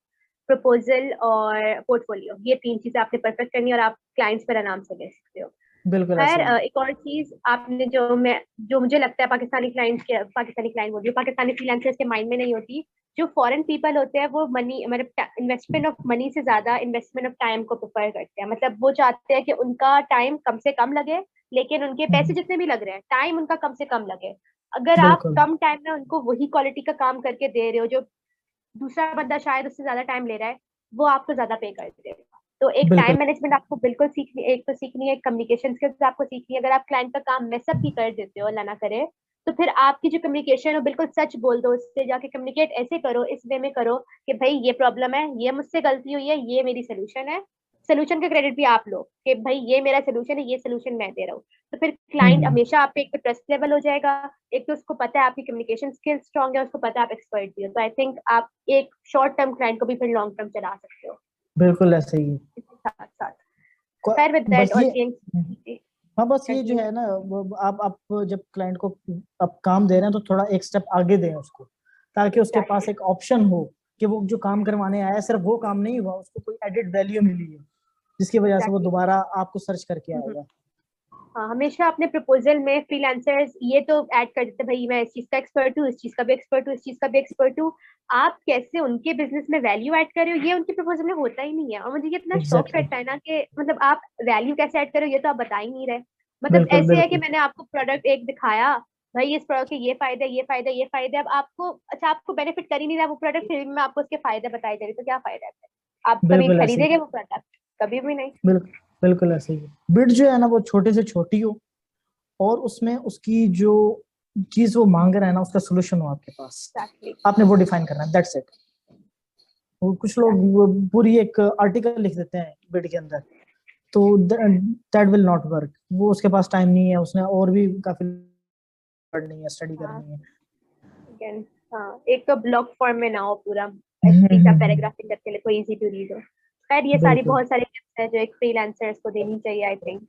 प्रपोजल और पोर्टफोलियो, ये 3 चीजें आपने परफेक्ट करनी है और आप क्लाइंट्स पर आराम से ले सकते हो। बिल्कुल खैर, ऐसे ही। एक और चीज आपने जो मुझे लगता है पाकिस्तानी क्लाइंट बोल रही हूँ, पाकिस्तानी फ्रीलांसर्स के माइंड में नहीं होती, जो फॉरेन पीपल होते हैं वो मनी, मतलब इन्वेस्टमेंट ऑफ मनी से ज्यादा इन्वेस्टमेंट ऑफ टाइम को प्रेफर करते हैं। मतलब वो चाहते हैं कि उनका टाइम कम से कम लगे, लेकिन उनके पैसे जितने भी लग रहे हैं, टाइम उनका कम से कम लगे। अगर आप बिल्कुल कम टाइम में उनको वही क्वालिटी का काम करके दे रहे हो जो दूसरा बंदा शायद उससे ज्यादा टाइम ले रहा है, वो आपको ज्यादा पे कर देगा। तो एक बिल्कुल टाइम मैनेजमेंट आपको बिल्कुल सीखनी, एक तो सीखनी है, कम्युनिकेशन स्किल्स आपको सीखनी है। अगर आप क्लाइंट का काम मैसअप ही कर देते हो, अल्लाह ना करे, तो फिर आपकी जो कम्युनिकेशन है बिल्कुल सच बोल दो, उससे जाके कम्युनिकेट ऐसे करो, इस वे में करो कि भाई ये प्रॉब्लम है, ये मुझसे गलती हुई है, ये मेरी सोल्यूशन है। सोल्यूशन का क्रेडिट भी आप लो कि भाई ये मेरा सोल्यूशन है, ये सोल्यूशन मैं दे रहा हूँ। तो फिर क्लाइंट हम्म हमेशा आप पे एक तो ट्रस्ट लेवल हो जाएगा, एक तो उसको पता है आपकी कम्युनिकेशन स्किल्स स्ट्रांग है, उसको पता है आप एक्सपर्ट भी हो। तो आई थिंक आप एक शॉर्ट टर्म क्लाइंट को भी फिर लॉन्ग टर्म चला सकते हो बिल्कुल ऐसे ही। इसके साथ साथ। खैर, विद बस दैट और ये चेंज, हाँ, बस ये जो कंटिन्यू। है ना, वो आप जब क्लाइंट को आप काम दे रहे हैं तो थोड़ा एक स्टेप आगे दें उसको, ताकि उसके पास एग्जैक्टली। एक ऑप्शन हो कि वो जो काम करवाने आया है सिर्फ वो काम नहीं हुआ, उसको कोई एडिड वैल्यू मिली है जिसकी वजह से वो एग्जैक्टली। दोबारा आपको सर्च करके आएगा। हाँ, हमेशा अपने प्रपोजल में फ्रीलांसर्स ये तो ऐड कर देते, भाई मैं इस चीज का एक्सपर्ट हूँ, इस चीज का भी एक्सपर्ट हूँ, इस चीज का भी एक्सपर्ट हूँ। आप कैसे उनके बिजनेस में वैल्यू ऐड कर रहे हो, ये उनके प्रपोजल में होता ही नहीं है। और मुझे ये इतना शौक एग्जैक्टली करता है ना कि मतलब आप वैल्यू कैसे ऐड कर रहे हो, ये तो आप बता ही नहीं रहे। मतलब बिल्कुल ऐसे है कि बिल्कुल मैंने आपको प्रोडक्ट एक दिखाया, भाई इस प्रोडक्ट के ये फायदे, ये फायदे, ये फायदे, अब आपको अच्छा, आपको बेनिफिट कर ही नहीं रहा वो प्रोडक्ट, फिर भी मैं आपको उसके फायदे बताए जा रही, तो क्या फायदा है फिर? आप कभी बिल्कुल ऐसे ही। खरीदेंगे वो प्रोडक्ट? कभी भी नहीं। बिल्कुल बिल्कुल ऐसे ही। बिड जो है ना वो छोटे से छोटी हो, और उसमें उसकी जो चीज वो मांग रहा है ना उसका सोल्यूशन हो आपके पास, एग्जैक्टली। आपने वो डिफाइन करना है, दैट्स इट। वो कुछ लोग वो पूरी एक आर्टिकल लिख देते हैं बिड के अंदर, तो दैट विल नॉट वर्क। वो उसके पास टाइम नहीं है, उसने और भी काफी पढ़नी है, स्टडी हाँ, करनी है। again, हाँ, एक तो ब्लॉक फॉर्म में ना हो पूरा, हम्म, एटलीस्ट हम्म, आप पैराग्राफिंग करके लिखो, इजी टू रीड हो। खैर, ये सारी बिल्कुल बहुत सारी टिप्स है जो एक फ्रीलांसर्स को देनी चाहिए आई थिंक।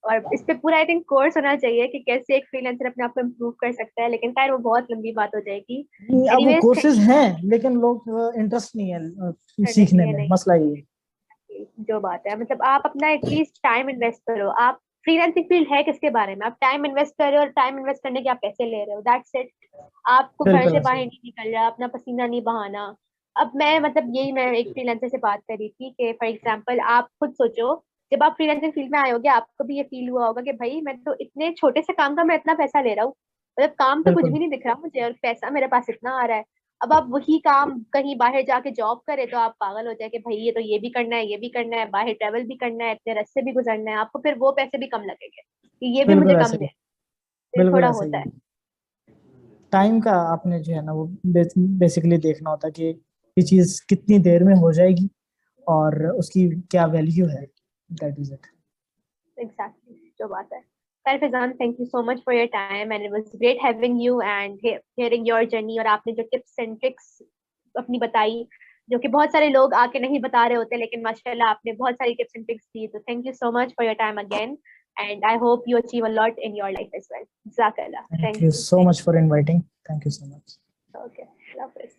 और इस पे पूरा आई थिंक कोर्स होना चाहिए कि कैसे एक फ्रीलांसर अपने आप को इम्प्रूव कर सकता है, लेकिन खैर वो बहुत लंबी बात हो जाएगी। नहीं, अब वो एनीवेज, कोर्सेज थैंक यू। हैं लेकिन लोग इंटरेस्ट नहीं है नहीं सीखने है, में, नहीं, मसला ये है। जो बात है, मतलब आप अपना एटलीस्ट टाइम इन्वेस्ट करो। आप फ्रीलांसिंग फील्ड है किसके बारे में, आप टाइम इन्वेस्ट कर रहे हो और टाइम इन्वेस्ट करने के आप पैसे ले रहे हो, दैट्स इट। आपको घर बिल्कुल से ऐसे बाहर ही। नहीं निकल रहा, अपना पसीना नहीं बहाना। अब मैं, मतलब यही मैं एक फ्रीलांसर से बात कर रही थी कि फॉर एग्जांपल आप खुद सोचो, जब आप फ्रीलांसिंग फील्ड में आए होगे आपको भी ये फील हुआ होगा कि भाई मैं तो इतने छोटे से काम का मैं इतना पैसा ले रहा हूँ, मतलब काम तो कुछ बिल्कुल भी नहीं दिख रहा मुझे और पैसा मेरे पास इतना आ रहा है। अब आप वही काम कहीं बाहर जाके जॉब करे तो आप पागल हो जाए कि भाई ये तो ये भी करना है, ये भी करना है, बाहर ट्रेवल भी करना है, इतने रास्ते भी गुजरना है, आपको फिर वो पैसे भी कम लगेंगे कि ये भी मुझे बिल्कुल कम ऐसे दे। ही। तो ये बिल्कुल थोड़ा ऐसे होता ही। है। टाइम का आपने जो है ना वो बेसिकली देखना होता है कि ये चीज कितनी देर में हो जाएगी और उसकी क्या वैल्यू है, दैट इज इट। एग्जैक्टली, जो बात है। खैर Faizan, thank you so much for your time and it was great having you and hearing your journey. और आपने जो टिप्स एंड ट्रिक्स अपनी बताई, जो कि बहुत सारे लोग आके नहीं बता रहे होते, लेकिन माशाल्लाह आपने बहुत सारी टिप्स एंड ट्रिक्स दी। तो thank you so much for your time again and I hope you achieve a lot in your life as well. जज़ाकल्लाह, thank thank you you. So much for inviting, thank you so much. Okay, अल्लाह हाफिज़।